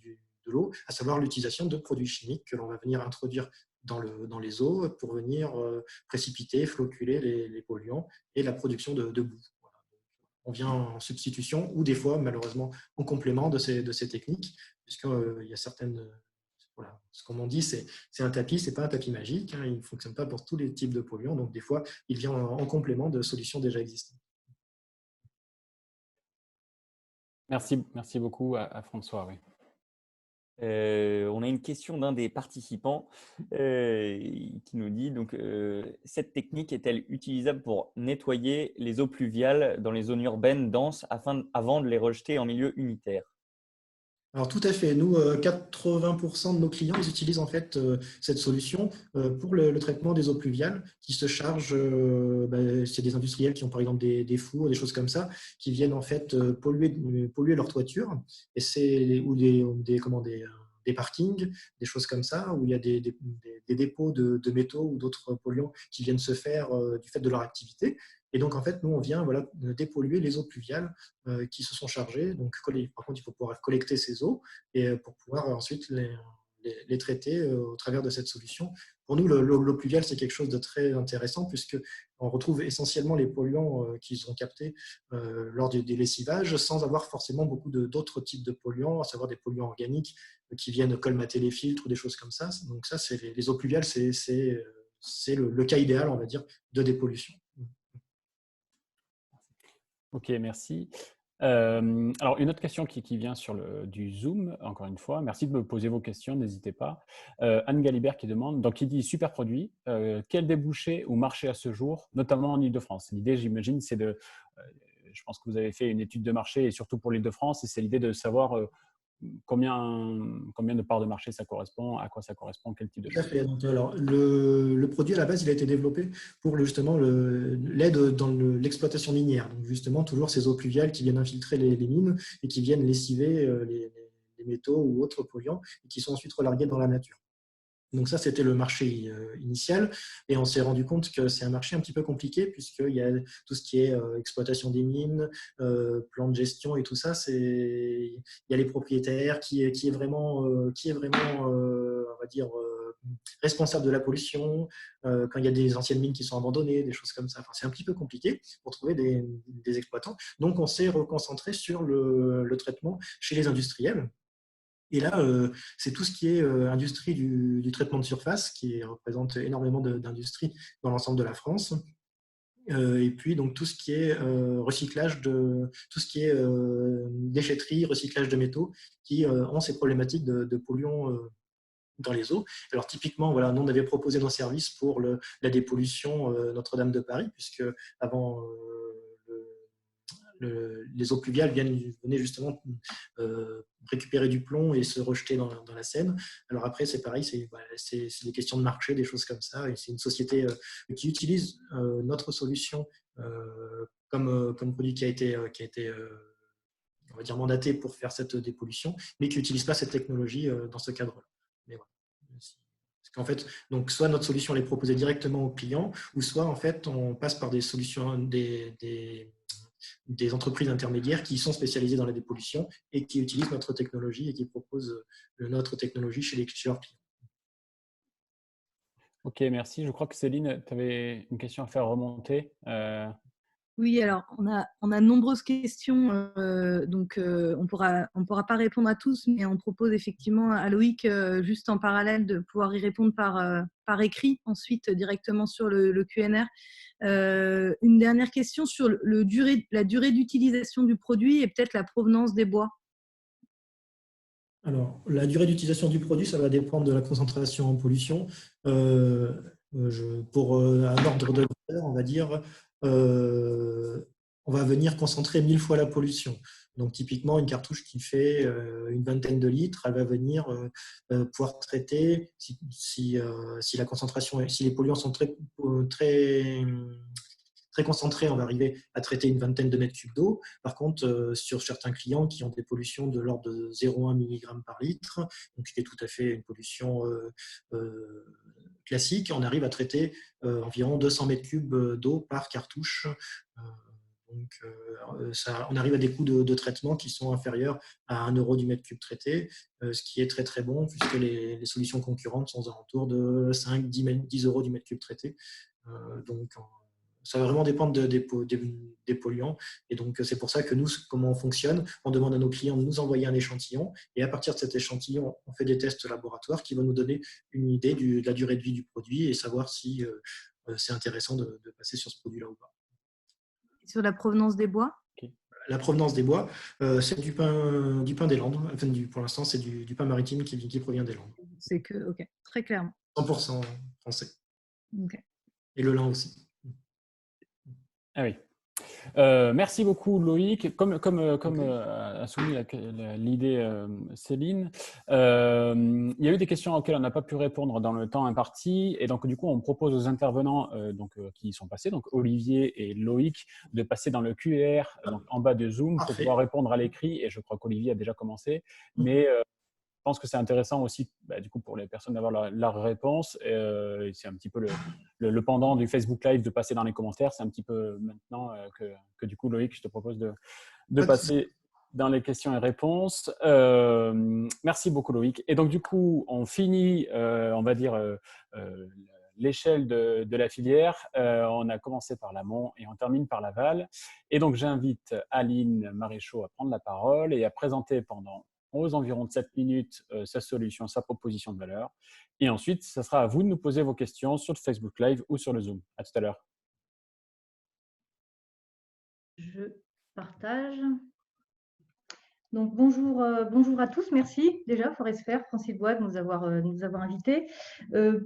l'eau, à savoir l'utilisation de produits chimiques que l'on va venir introduire dans les eaux pour venir précipiter, floculer les polluants et la production de boue. Voilà. On vient en substitution ou des fois, malheureusement, en complément de ces techniques, puisqu'il y a certaines… Voilà. Ce qu'on dit, c'est un tapis, ce n'est pas un tapis magique, hein, il ne fonctionne pas pour tous les types de polluants, donc des fois, il vient en complément de solutions déjà existantes. Merci beaucoup à François. Oui. On a une question d'un des participants qui nous dit donc, cette technique est-elle utilisable pour nettoyer les eaux pluviales dans les zones urbaines denses avant de les rejeter en milieu unitaire? Alors tout à fait. Nous, 80% de nos clients, ils utilisent en fait cette solution pour le traitement des eaux pluviales qui se chargent, c'est des industriels qui ont par exemple des fours, des choses comme ça, qui viennent en fait polluer leur toiture ou des parkings, des choses comme ça, où il y a des dépôts de métaux ou d'autres polluants qui viennent se faire du fait de leur activité. Et donc, en fait, nous, on vient dépolluer les eaux pluviales qui se sont chargées. Donc, par contre, il faut pouvoir collecter ces eaux et pour pouvoir ensuite les traiter au travers de cette solution. Pour nous, l'eau pluviale, c'est quelque chose de très intéressant puisqu'on retrouve essentiellement les polluants qui sont captés lors des lessivages sans avoir forcément beaucoup d'autres types de polluants, à savoir des polluants organiques qui viennent colmater les filtres ou des choses comme ça. Donc, ça, les eaux pluviales, c'est le cas idéal, on va dire, de dépollution. Ok, merci. Alors, une autre question qui vient du Zoom, encore une fois. Merci de me poser vos questions, n'hésitez pas. Anne Galibert qui demande, donc il dit super produit, quel débouché ou marché à ce jour, notamment en Île-de-France? L'idée, j'imagine, c'est je pense que vous avez fait une étude de marché et surtout pour l'Île-de-France, et c'est l'idée de savoir combien de parts de marché ça correspond, à quoi ça correspond, quel type de Tout à choses. fait. Donc, alors, le produit à la base, il a été développé pour justement l'aide dans l'exploitation minière. Donc justement, toujours ces eaux pluviales qui viennent infiltrer les mines et qui viennent lessiver les métaux ou autres polluants et qui sont ensuite relargués dans la nature. Donc ça, c'était le marché initial. Et on s'est rendu compte que c'est un marché un petit peu compliqué puisqu'il y a tout ce qui est exploitation des mines, plan de gestion et tout ça. Il y a les propriétaires qui est vraiment, on va dire, responsable de la pollution, quand il y a des anciennes mines qui sont abandonnées, des choses comme ça. Enfin, c'est un petit peu compliqué pour trouver des exploitants. Donc, on s'est reconcentré sur le traitement chez les industriels. Et là, c'est tout ce qui est industrie du traitement de surface, qui représente énormément d'industries dans l'ensemble de la France. Et puis, donc, tout ce qui est recyclage tout ce qui est déchetterie, recyclage de métaux, qui ont ces problématiques de polluants dans les eaux. Alors, typiquement, voilà, nous, on avait proposé nos services pour la dépollution Notre-Dame de Paris, puisque avant les eaux pluviales venaient justement récupérer du plomb et se rejeter dans la Seine. Alors après, c'est pareil, c'est des questions de marché, des choses comme ça. Et c'est une société qui utilise notre solution comme produit qui a été on va dire, mandaté pour faire cette dépollution, mais qui n'utilise pas cette technologie dans ce cadre-là. Mais voilà. Parce qu'en fait, donc, soit notre solution elle est proposée directement aux clients, ou soit en fait, on passe par des solutions, des entreprises intermédiaires qui sont spécialisées dans la dépollution et qui utilisent notre technologie et qui proposent notre technologie chez leurs clients. Ok, merci. Je crois que Céline, tu avais une question à faire remonter. Oui, alors on a de nombreuses questions, donc on pourra pas répondre à tous, mais on propose effectivement à Loïc, juste en parallèle, de pouvoir y répondre par écrit, ensuite directement sur le QNR. Une dernière question sur la durée d'utilisation du produit et peut-être la provenance des bois. Alors, la durée d'utilisation du produit, ça va dépendre de la concentration en pollution. Pour un ordre de grandeur, on va dire, on va venir concentrer 1000 fois la pollution. Donc, typiquement, une cartouche qui fait une vingtaine de litres, elle va venir pouvoir traiter, si la concentration, si les polluants sont très concentré, on va arriver à traiter une vingtaine de mètres cubes d'eau. Par contre, sur certains clients qui ont des pollutions de l'ordre de 0,1 mg par litre, donc ce qui est tout à fait une pollution classique, on arrive à traiter environ 200 mètres cubes d'eau par cartouche. On arrive à des coûts de traitement qui sont inférieurs à 1 euro du mètre cube traité, ce qui est très très bon puisque les solutions concurrentes sont aux alentours de 5-10 euros du mètre cube traité. Donc, ça va vraiment dépendre des polluants. Et donc, c'est pour ça que nous, comment on fonctionne, on demande à nos clients de nous envoyer un échantillon. Et à partir de cet échantillon, on fait des tests laboratoires qui vont nous donner une idée de la durée de vie du produit et savoir si c'est intéressant de passer sur ce produit-là ou pas. Sur la provenance des bois? La provenance des bois, c'est du pin des Landes. Enfin, pour l'instant, c'est du pin maritime qui provient des Landes. C'est que, ok, très clairement. 100% français. Okay. Et le lin aussi. Ah oui. Merci beaucoup Loïc. Comme a soumis l'idée Céline, il y a eu des questions auxquelles on n'a pas pu répondre dans le temps imparti, et donc du coup on propose aux intervenants qui sont passés, donc Olivier et Loïc, de passer dans le QR donc en bas de Zoom pour pouvoir répondre à l'écrit, et je crois qu'Olivier a déjà commencé, mais je pense que c'est intéressant aussi du coup, pour les personnes d'avoir leur réponse. C'est un petit peu le pendant du Facebook Live de passer dans les commentaires. C'est un petit peu maintenant que du coup, Loïc, je te propose de passer dans les questions et réponses. Merci beaucoup, Loïc. Et donc, du coup, on finit, on va dire, l'échelle de la filière. On a commencé par l'amont et on termine par l'aval. Et donc, j'invite Aline Maréchaux à prendre la parole et à présenter pendant aux environs de 7 minutes sa solution, sa proposition de valeur. Et ensuite, ça sera à vous de nous poser vos questions sur le Facebook Live ou sur le Zoom. À tout à l'heure. Je partage. Donc, bonjour à tous. Merci déjà, Foresphère, Francis Bois, de nous avoir invités.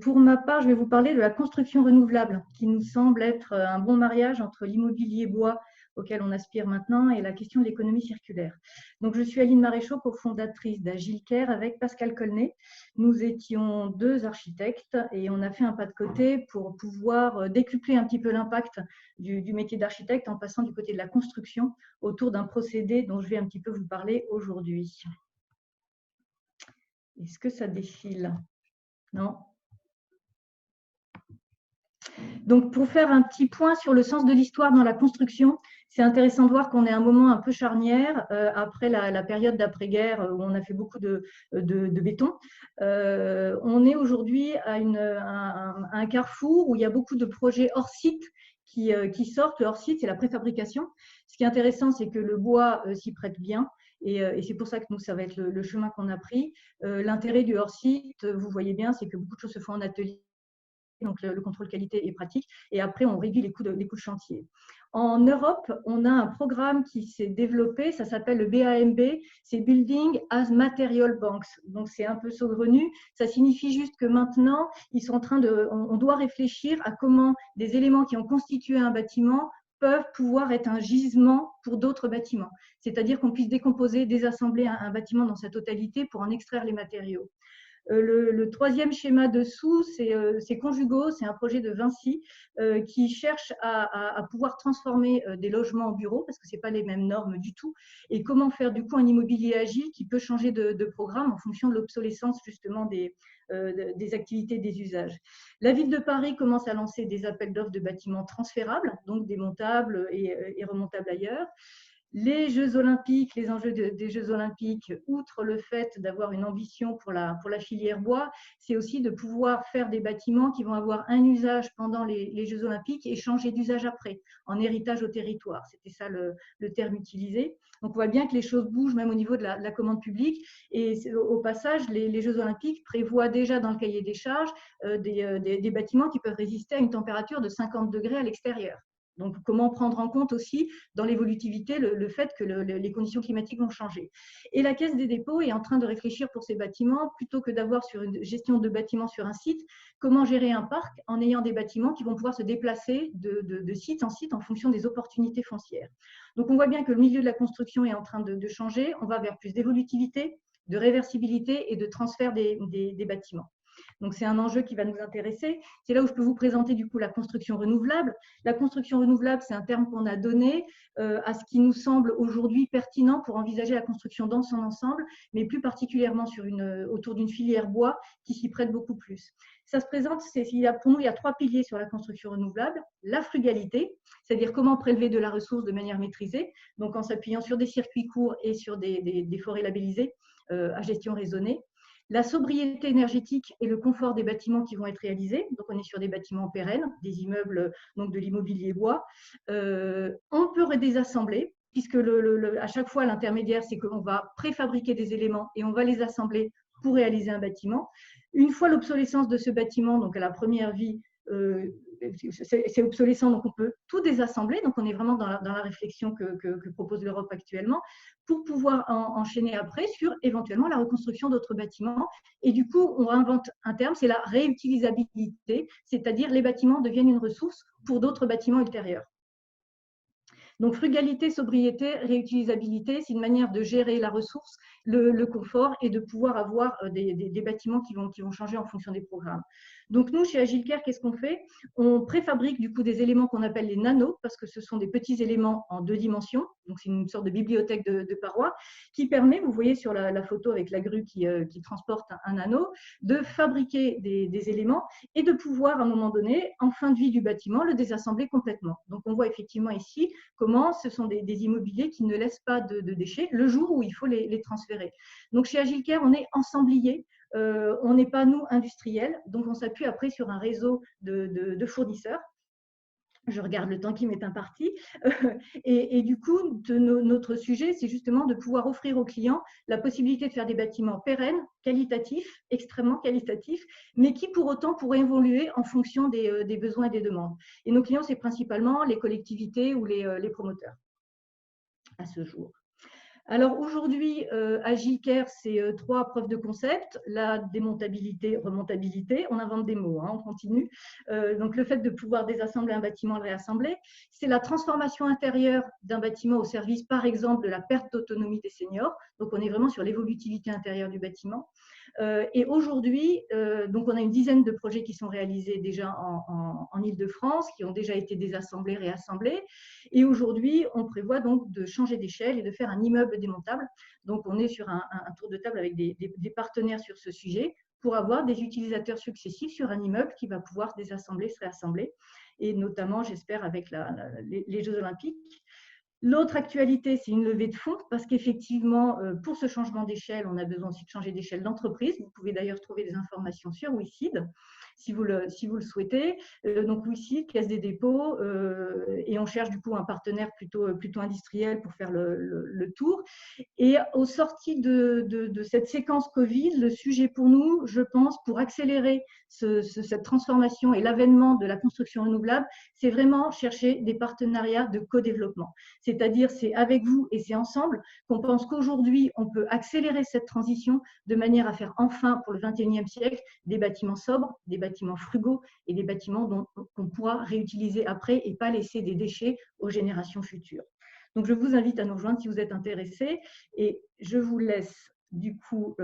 Pour ma part, je vais vous parler de la construction renouvelable, qui nous semble être un bon mariage entre l'immobilier bois auquel on aspire maintenant est la question de l'économie circulaire. Donc, je suis Aline Maréchaux, cofondatrice d'Agilcare avec Pascal Colnet. Nous étions 2 architectes et on a fait un pas de côté pour pouvoir décupler un petit peu l'impact du métier d'architecte en passant du côté de la construction autour d'un procédé dont je vais un petit peu vous parler aujourd'hui. Est-ce que ça défile? Non. Donc, pour faire un petit point sur le sens de l'histoire dans la construction, c'est intéressant de voir qu'on est à un moment un peu charnière après la période d'après-guerre où on a fait beaucoup de béton. On est aujourd'hui à un carrefour où il y a beaucoup de projets hors site qui sortent. Le hors site, c'est la préfabrication. Ce qui est intéressant, c'est que le bois s'y prête bien. Et c'est pour ça que nous, ça va être le chemin qu'on a pris. L'intérêt du hors-site, vous voyez bien, c'est que beaucoup de choses se font en atelier. Donc, le contrôle qualité est pratique. Et après, on réduit les coûts de chantier. En Europe, on a un programme qui s'est développé, ça s'appelle le BAMB, c'est Building as Material Banks. Donc, c'est un peu saugrenu. Ça signifie juste que maintenant, ils sont en train on doit réfléchir à comment des éléments qui ont constitué un bâtiment peuvent pouvoir être un gisement pour d'autres bâtiments. C'est-à-dire qu'on puisse décomposer, désassembler un bâtiment dans sa totalité pour en extraire les matériaux. Le troisième schéma dessous, c'est Conjugo, c'est un projet de Vinci qui cherche à pouvoir transformer des logements en bureaux parce que ce n'est pas les mêmes normes du tout. Et comment faire du coup un immobilier agile qui peut changer de programme en fonction de l'obsolescence justement des activités, des usages. La ville de Paris commence à lancer des appels d'offres de bâtiments transférables, donc démontables et remontables ailleurs. Les Jeux Olympiques, les enjeux des Jeux Olympiques, outre le fait d'avoir une ambition pour la filière bois, c'est aussi de pouvoir faire des bâtiments qui vont avoir un usage pendant les Jeux Olympiques et changer d'usage après, en héritage au territoire. C'était ça le terme utilisé. Donc, on voit bien que les choses bougent même au niveau de la commande publique. Et au passage, les Jeux Olympiques prévoient déjà dans le cahier des charges des bâtiments qui peuvent résister à une température de 50 degrés à l'extérieur. Donc, comment prendre en compte aussi dans l'évolutivité le fait que les conditions climatiques vont changer. Et la Caisse des dépôts est en train de réfléchir pour ces bâtiments, plutôt que d'avoir sur une gestion de bâtiments sur un site, comment gérer un parc en ayant des bâtiments qui vont pouvoir se déplacer de site en site en fonction des opportunités foncières. Donc, on voit bien que le milieu de la construction est en train de changer. On va vers plus d'évolutivité, de réversibilité et de transfert des bâtiments. Donc, c'est un enjeu qui va nous intéresser. C'est là où je peux vous présenter du coup la construction renouvelable. La construction renouvelable, c'est un terme qu'on a donné à ce qui nous semble aujourd'hui pertinent pour envisager la construction dans son ensemble, mais plus particulièrement autour d'une filière bois qui s'y prête beaucoup plus. Ça se présente, pour nous, il y a 3 piliers sur la construction renouvelable. La frugalité, c'est-à-dire comment prélever de la ressource de manière maîtrisée, donc en s'appuyant sur des circuits courts et sur des forêts labellisées à gestion raisonnée. La sobriété énergétique et le confort des bâtiments qui vont être réalisés. Donc, on est sur des bâtiments pérennes, des immeubles, donc de l'immobilier bois. On peut redésassembler, puisque à chaque fois, l'intermédiaire, c'est qu'on va préfabriquer des éléments et on va les assembler pour réaliser un bâtiment. Une fois l'obsolescence de ce bâtiment, donc à la première vie, c'est obsolescent, donc on peut tout désassembler. Donc, on est vraiment dans la réflexion que propose l'Europe actuellement pour pouvoir enchaîner après sur éventuellement la reconstruction d'autres bâtiments. Et du coup, on invente un terme, c'est la réutilisabilité, c'est-à-dire les bâtiments deviennent une ressource pour d'autres bâtiments ultérieurs. Donc, frugalité, sobriété, réutilisabilité, c'est une manière de gérer la ressource, le confort et de pouvoir avoir des bâtiments qui vont changer en fonction des programmes. Donc, nous, chez Agilcare, qu'est-ce qu'on fait? On préfabrique du coup des éléments qu'on appelle les nanos, parce que ce sont des petits éléments en 2 dimensions. Donc, c'est une sorte de bibliothèque de parois qui permet, vous voyez sur la photo avec la grue qui transporte un anneau, de fabriquer des éléments et de pouvoir, à un moment donné, en fin de vie du bâtiment, le désassembler complètement. Donc, on voit effectivement ici comment ce sont des immobiliers qui ne laissent pas de déchets le jour où il faut les transférer. Donc, chez Agilcare, on est ensemblier. On n'est pas, nous, industriels, donc on s'appuie après sur un réseau de fournisseurs. Je regarde le temps qui m'est imparti. Et du coup, notre sujet, c'est justement de pouvoir offrir aux clients la possibilité de faire des bâtiments pérennes, qualitatifs, extrêmement qualitatifs, mais qui pour autant pourraient évoluer en fonction des besoins et des demandes. Et nos clients, c'est principalement les collectivités ou les promoteurs à ce jour. Alors aujourd'hui, Agile-Care, c'est 3 preuves de concept, la démontabilité, remontabilité, on invente des mots, hein, on continue. Donc le fait de pouvoir désassembler un bâtiment et le réassembler, c'est la transformation intérieure d'un bâtiment au service, par exemple, de la perte d'autonomie des seniors. Donc on est vraiment sur l'évolutivité intérieure du bâtiment. Et aujourd'hui, donc on a une dizaine de projets qui sont réalisés déjà en Île-de-France, qui ont déjà été désassemblés, réassemblés. Et aujourd'hui, on prévoit donc de changer d'échelle et de faire un immeuble démontable. Donc on est sur un tour de table avec des partenaires sur ce sujet pour avoir des utilisateurs successifs sur un immeuble qui va pouvoir désassembler, se réassembler. Et notamment, j'espère, avec les Jeux Olympiques. L'autre actualité, c'est une levée de fonds, parce qu'effectivement, pour ce changement d'échelle, on a besoin aussi de changer d'échelle d'entreprise. Vous pouvez d'ailleurs trouver des informations sur WeSeed, si vous le souhaitez. Donc WeSeed, Caisse des dépôts, et on cherche du coup un partenaire plutôt industriel pour faire le tour. Et au sorti de cette séquence Covid, le sujet pour nous, je pense, pour accélérer cette transformation et l'avènement de la construction renouvelable, c'est vraiment chercher des partenariats de co-développement. C'est-à-dire, c'est avec vous et c'est ensemble qu'on pense qu'aujourd'hui, on peut accélérer cette transition de manière à faire enfin, pour le XXIe siècle, des bâtiments sobres, des bâtiments frugaux et des bâtiments qu'on pourra réutiliser après et pas laisser des déchets aux générations futures. Donc, je vous invite à nous rejoindre si vous êtes intéressés et je vous laisse du coup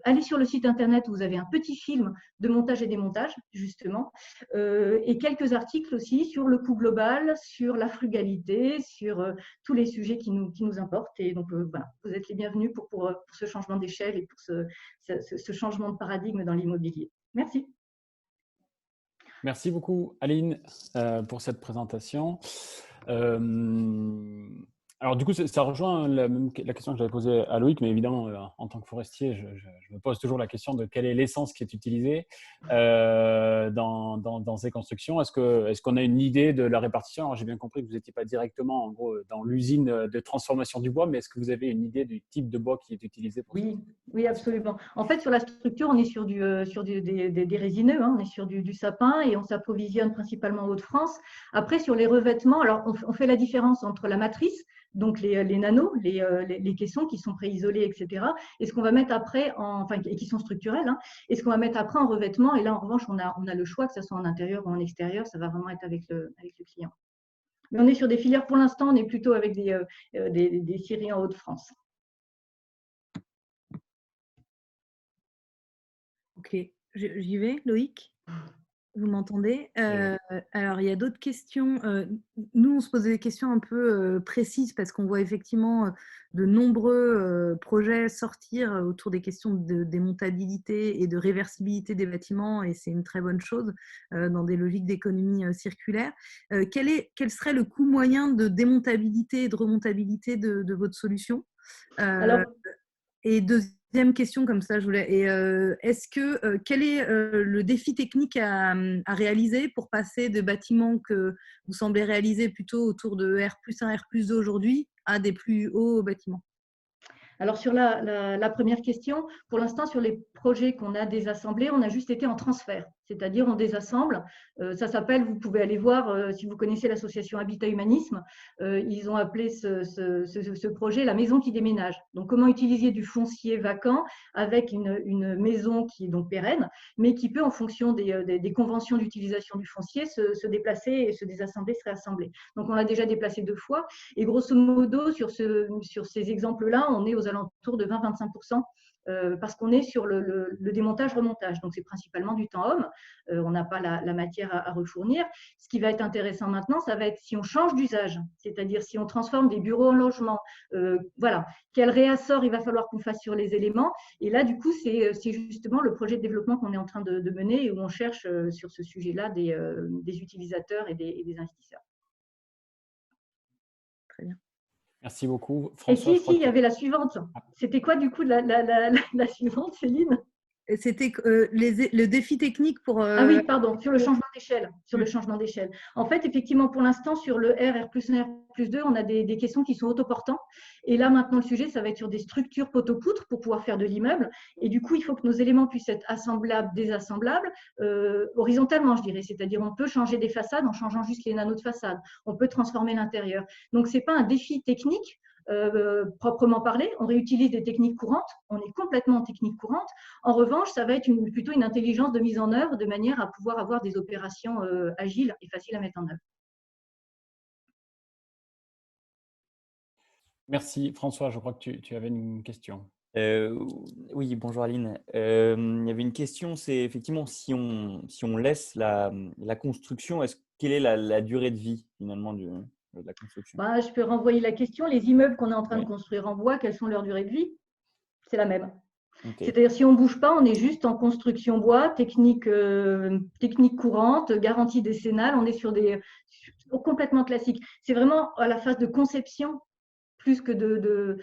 aller sur le site internet où vous avez un petit film de montage et démontage, justement, et quelques articles aussi sur le coût global, sur la frugalité, sur tous les sujets qui nous importent. Et donc, voilà, vous êtes les bienvenus pour ce changement d'échelle et pour ce changement de paradigme dans l'immobilier. Merci. Merci beaucoup, Aline, pour cette présentation. Alors, du coup, ça rejoint la question que j'avais posée à Loïc, mais évidemment, en tant que forestier, je me pose toujours la question de quelle est l'essence qui est utilisée dans ces constructions. Est-ce qu'on a une idée de la répartition? Alors, j'ai bien compris que vous n'étiez pas directement, en gros, dans l'usine de transformation du bois, mais est-ce que vous avez une idée du type de bois qui est utilisé pour Oui, absolument. En fait, sur la structure, on est sur des résineux, hein, on est sur du sapin et on s'approvisionne principalement en Hauts-de-France. Après, sur les revêtements, alors on fait la différence entre la matrice, donc les nanos, les caissons qui sont préisolés, etc. Et ce qu'on va mettre après, et qui sont structurels, hein, et ce qu'on va mettre après en revêtement. Et là, en revanche, on a le choix, que ce soit en intérieur ou en extérieur, ça va vraiment être avec le client. Mais on est sur des filières, pour l'instant, on est plutôt avec des scieries en Hauts-de-France. Ok, j'y vais, Loïc? Vous m'entendez? Alors, il y a d'autres questions. Nous, on se posait des questions un peu précises parce qu'on voit effectivement de nombreux projets sortir autour des questions de démontabilité et de réversibilité des bâtiments, et c'est une très bonne chose dans des logiques d'économie circulaire. Quel serait le coût moyen de démontabilité et de remontabilité de votre solution? Et deuxième question, comme ça, je voulais. Quel est le défi technique à réaliser pour passer de bâtiments que vous semblez réaliser plutôt autour de R+1, R+2 aujourd'hui à des plus hauts bâtiments? Alors, sur la première question, pour l'instant, sur les projets qu'on a désassemblés, on a juste été en transfert, c'est-à-dire on désassemble. Ça s'appelle, vous pouvez aller voir, si vous connaissez l'association Habitat Humanisme, ils ont appelé ce projet la maison qui déménage. Donc, comment utiliser du foncier vacant avec une maison qui est donc pérenne, mais qui peut, en fonction des conventions d'utilisation du foncier, se déplacer et se désassembler, se réassembler. Donc, on l'a déjà déplacé 2 fois. Et grosso modo, sur ces exemples-là, on est aux alentours de 20-25%, parce qu'on est sur le démontage-remontage. Donc, c'est principalement du temps homme. On n'a pas la matière à refournir. Ce qui va être intéressant maintenant, ça va être si on change d'usage, c'est-à-dire si on transforme des bureaux en logements. Voilà. Quel réassort il va falloir qu'on fasse sur les éléments. Et là, du coup, c'est justement le projet de développement qu'on est en train de mener et où on cherche sur ce sujet-là des utilisateurs et des investisseurs. Très bien. Merci beaucoup, François. Et si, il y avait la suivante. C'était quoi, du coup, la suivante, Céline? C'était le défi technique pour… Ah oui, pardon, sur le changement d'échelle. Sur le changement d'échelle. En fait, effectivement, pour l'instant, sur le R+1, R+2, on a des caissons qui sont autoportants. Et là, maintenant, le sujet, ça va être sur des structures poteaux-poutres pour pouvoir faire de l'immeuble. Et du coup, il faut que nos éléments puissent être assemblables, désassemblables, horizontalement, je dirais. C'est-à-dire, on peut changer des façades en changeant juste les nanos de façade. On peut transformer l'intérieur. Donc, ce n'est pas un défi technique. proprement parler. On réutilise des techniques courantes. On est complètement en technique courante. En revanche, ça va être plutôt une intelligence de mise en œuvre de manière à pouvoir avoir des opérations agiles et faciles à mettre en œuvre. Merci. François, je crois que tu avais une question. Oui, bonjour Aline. Il y avait une question, c'est effectivement si on laisse la construction, quelle est la durée de vie finalement de la construction? Bah, je peux renvoyer la question. Les immeubles qu'on est en train de Oui. construire en bois, quelles sont leurs durées de vie? C'est la même. Ok. C'est-à-dire, si on ne bouge pas, on est juste en construction bois, technique courante, garantie décennale, on est sur des complètement classiques. C'est vraiment à la phase de conception, plus que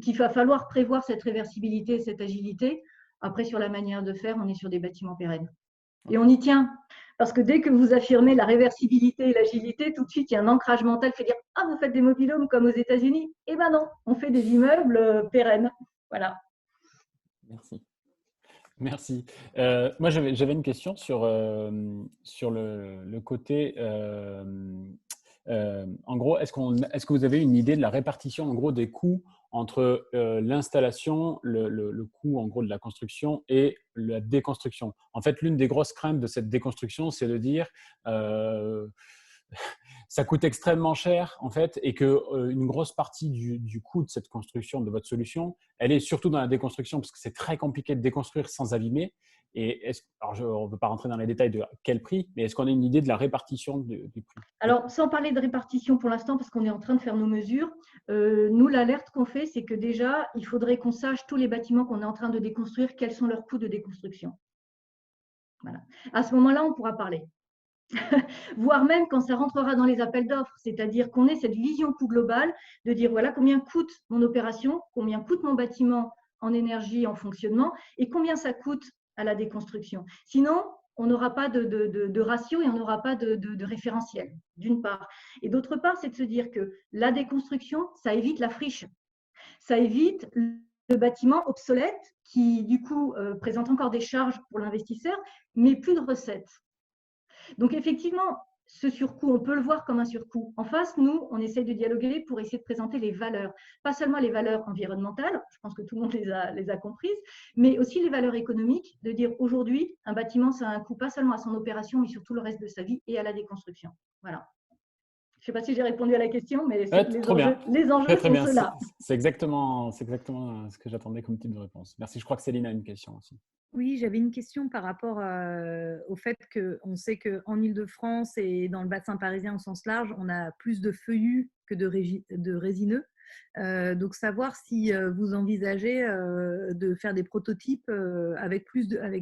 qu'il va falloir prévoir cette réversibilité, cette agilité. Après, sur la manière de faire, on est sur des bâtiments pérennes. Et on y tient. Parce que dès que vous affirmez la réversibilité et l'agilité, tout de suite, il y a un ancrage mental qui fait dire « Ah, vous faites des mobilhomes comme aux États-Unis ?» Eh bien non, on fait des immeubles pérennes. Voilà. Merci. Merci. Moi, j'avais une question sur le côté. En gros, est-ce que vous avez une idée de la répartition en gros des coûts entre l'installation, le coût en gros de la construction et la déconstruction? En fait, l'une des grosses craintes de cette déconstruction, c'est de dire ça coûte extrêmement cher en fait, et que une grosse partie du coût de cette construction, de votre solution, elle est surtout dans la déconstruction, parce que c'est très compliqué de déconstruire sans abîmer. Et on ne veut pas rentrer dans les détails de quel prix, mais est-ce qu'on a une idée de la répartition du prix? Alors, sans parler de répartition pour l'instant, parce qu'on est en train de faire nos mesures, nous, l'alerte qu'on fait, c'est que déjà, il faudrait qu'on sache tous les bâtiments qu'on est en train de déconstruire, quels sont leurs coûts de déconstruction. Voilà. À ce moment-là, on pourra parler. Voire même quand ça rentrera dans les appels d'offres, c'est-à-dire qu'on ait cette vision coût globale de dire voilà combien coûte mon opération, combien coûte mon bâtiment en énergie, en fonctionnement, et combien ça coûte à la déconstruction. Sinon, on n'aura pas de ratio et on n'aura pas de référentiel, d'une part. Et d'autre part, c'est de se dire que la déconstruction, ça évite la friche. Ça évite le bâtiment obsolète qui, du coup, présente encore des charges pour l'investisseur, mais plus de recettes. Donc, effectivement, ce surcoût, on peut le voir comme un surcoût. En face, nous, on essaye de dialoguer pour essayer de présenter les valeurs. Pas seulement les valeurs environnementales, je pense que tout le monde les a comprises, mais aussi les valeurs économiques, de dire aujourd'hui, un bâtiment, ça a un coût pas seulement à son opération, mais surtout le reste de sa vie et à la déconstruction. Voilà. Je ne sais pas si j'ai répondu à la question, mais les enjeux très sont bien. ceux-là. C'est exactement ce que j'attendais comme type de réponse. Merci. Je crois que Céline a une question aussi. Oui, j'avais une question par rapport au fait qu'on sait qu'en Île-de-France et dans le bassin parisien au sens large, on a plus de feuillus que de résineux. Donc, savoir si vous envisagez de faire des prototypes avec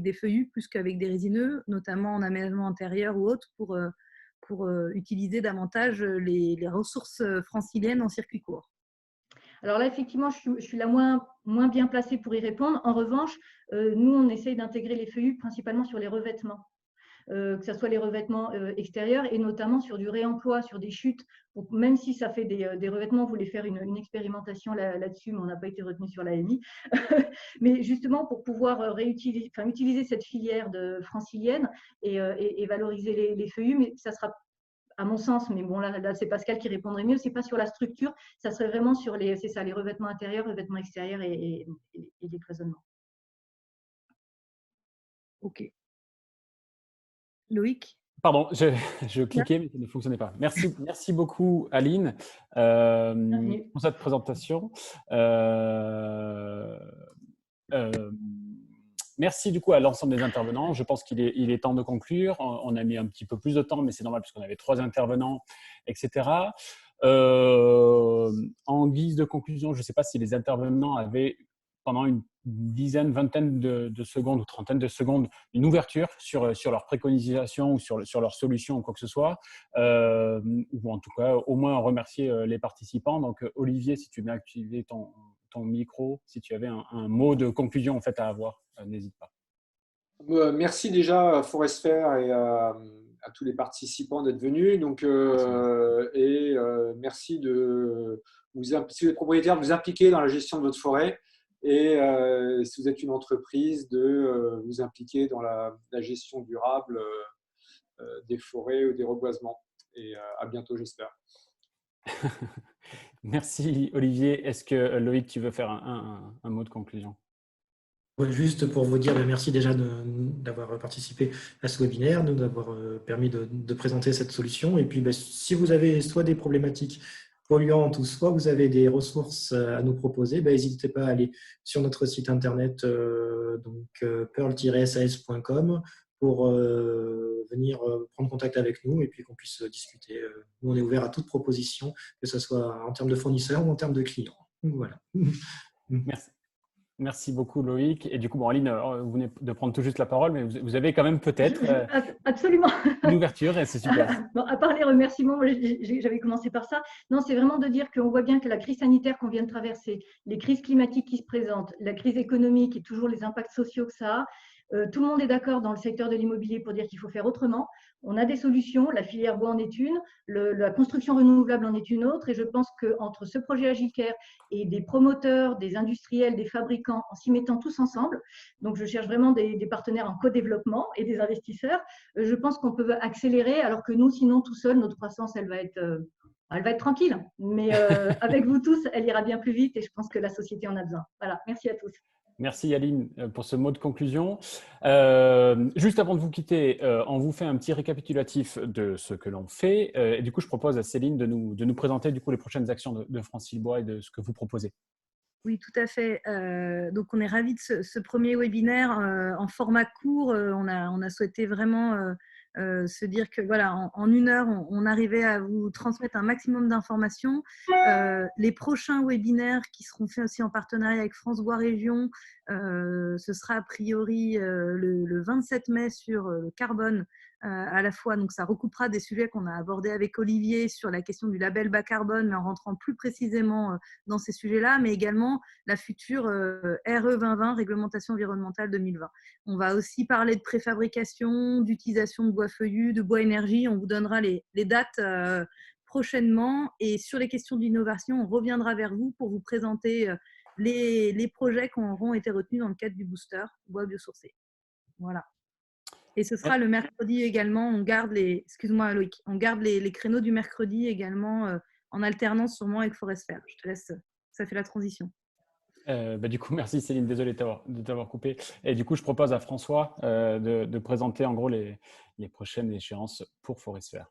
des feuillus plus qu'avec des résineux, notamment en aménagement intérieur ou autre, pour utiliser davantage les ressources franciliennes en circuit court. Alors là, effectivement, je suis la moins bien placée pour y répondre. En revanche, nous, on essaye d'intégrer les feuillus principalement sur les revêtements, que ce soit les revêtements extérieurs et notamment sur du réemploi, sur des chutes. Donc, même si ça fait des revêtements, on voulait faire une expérimentation là-dessus, mais on n'a pas été retenu sur l'AMI. Mais justement, pour pouvoir utiliser cette filière francilienne et valoriser les feuillus, mais ça sera à mon sens, mais bon, là c'est Pascal qui répondrait mieux, c'est pas sur la structure, ça serait vraiment sur les revêtements intérieurs, revêtements extérieurs et des cloisonnements. Ok. Loïc? Pardon, je cliquais, mais ça ne fonctionnait pas. Merci beaucoup, Aline, pour cette présentation. Merci du coup à l'ensemble des intervenants. Je pense qu'il est temps de conclure. On a mis un petit peu plus de temps, mais c'est normal puisqu'on avait 3 intervenants, etc. En guise de conclusion, je ne sais pas si les intervenants avaient, pendant une dizaine, vingtaine de secondes ou trentaine de secondes, une ouverture sur leurs préconisations ou sur leurs solutions ou quoi que ce soit, ou en tout cas au moins remercier les participants. Donc Olivier, si tu veux activer ton micro, si tu avais un mot de conclusion en fait à avoir, n'hésite pas. Merci déjà à Forest Fair et à tous les participants d'être venus. Donc, merci si vous êtes propriétaire, de vous impliquer dans la gestion de votre forêt. Et si vous êtes une entreprise, de vous impliquer dans la gestion durable des forêts ou des reboisements. Et à bientôt, j'espère. Merci Olivier. Est-ce que Loïc, tu veux faire un mot de conclusion? Ouais, juste pour vous dire merci déjà d'avoir participé à ce webinaire, de nous avoir permis de présenter cette solution. Et puis, si vous avez soit des problématiques polluantes ou soit vous avez des ressources à nous proposer, n'hésitez pas à aller sur notre site internet pearl-sas.com pour venir prendre contact avec nous et puis qu'on puisse discuter. Nous, on est ouvert à toute proposition, que ce soit en termes de fournisseurs ou en termes de clients. Donc, voilà. Merci. Merci beaucoup Loïc. Et du coup, Aline, vous venez de prendre tout juste la parole, mais vous avez quand même peut-être Absolument. une ouverture et c'est super. Bon, à part les remerciements, j'avais commencé par ça. Non, c'est vraiment de dire qu'on voit bien que la crise sanitaire qu'on vient de traverser, les crises climatiques qui se présentent, la crise économique et toujours les impacts sociaux que ça a, tout le monde est d'accord dans le secteur de l'immobilier pour dire qu'il faut faire autrement. On a des solutions, la filière bois en est une, la construction renouvelable en est une autre, et je pense qu'entre ce projet Agicare et des promoteurs, des industriels, des fabricants, en s'y mettant tous ensemble, donc je cherche vraiment des partenaires en co-développement et des investisseurs, je pense qu'on peut accélérer, alors que nous, sinon, tout seul, notre croissance, elle va être tranquille. Mais avec vous tous, elle ira bien plus vite et je pense que la société en a besoin. Voilà, merci à tous. Merci Aline pour ce mot de conclusion. Juste avant de vous quitter, on vous fait un petit récapitulatif de ce que l'on fait. Et du coup, je propose à Céline de nous présenter du coup, les prochaines actions de Francis Bois et de ce que vous proposez. Oui, tout à fait. Donc, on est ravis de ce premier webinaire en format court. On a souhaité vraiment se dire que voilà, en 1 heure, on arrivait à vous transmettre un maximum d'informations. Les prochains webinaires qui seront faits aussi en partenariat avec France Bois Région, ce sera a priori le 27 mai sur le carbone. À la fois, donc ça recoupera des sujets qu'on a abordés avec Olivier sur la question du label bas carbone, mais en rentrant plus précisément dans ces sujets-là, mais également la future RE 2020, réglementation environnementale 2020. On va aussi parler de préfabrication, d'utilisation de bois feuillu, de bois énergie. On vous donnera les dates prochainement. Et sur les questions d'innovation, on reviendra vers vous pour vous présenter les projets qui auront été retenus dans le cadre du booster bois biosourcé. Voilà. Et ce sera le mercredi également. On garde excuse-moi Loïc, on garde les créneaux du mercredi également en alternance sûrement avec Forest Fair. Je te laisse, ça fait la transition. Du coup, merci Céline, désolé de t'avoir coupé. Et du coup, je propose à François de présenter en gros les prochaines échéances pour Forest Fair.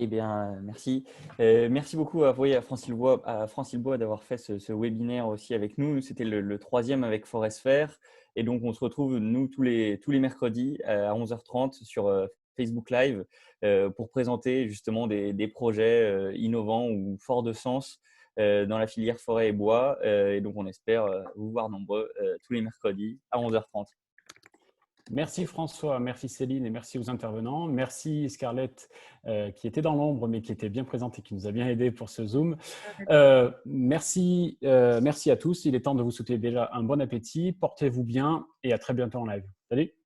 Eh bien, merci. Merci beaucoup à Francis Bois d'avoir fait ce webinaire aussi avec nous. C'était le 3e avec Forest Fair. Et donc, on se retrouve, nous, tous les mercredis à 11h30 sur Facebook Live pour présenter justement des projets innovants ou forts de sens dans la filière forêt et bois. Et donc, on espère vous voir nombreux tous les mercredis à 11h30. Merci François, merci Céline et merci aux intervenants. Merci Scarlett qui était dans l'ombre mais qui était bien présente et qui nous a bien aidé pour ce Zoom. Merci à tous. Il est temps de vous souhaiter déjà un bon appétit. Portez-vous bien et à très bientôt en live. Salut!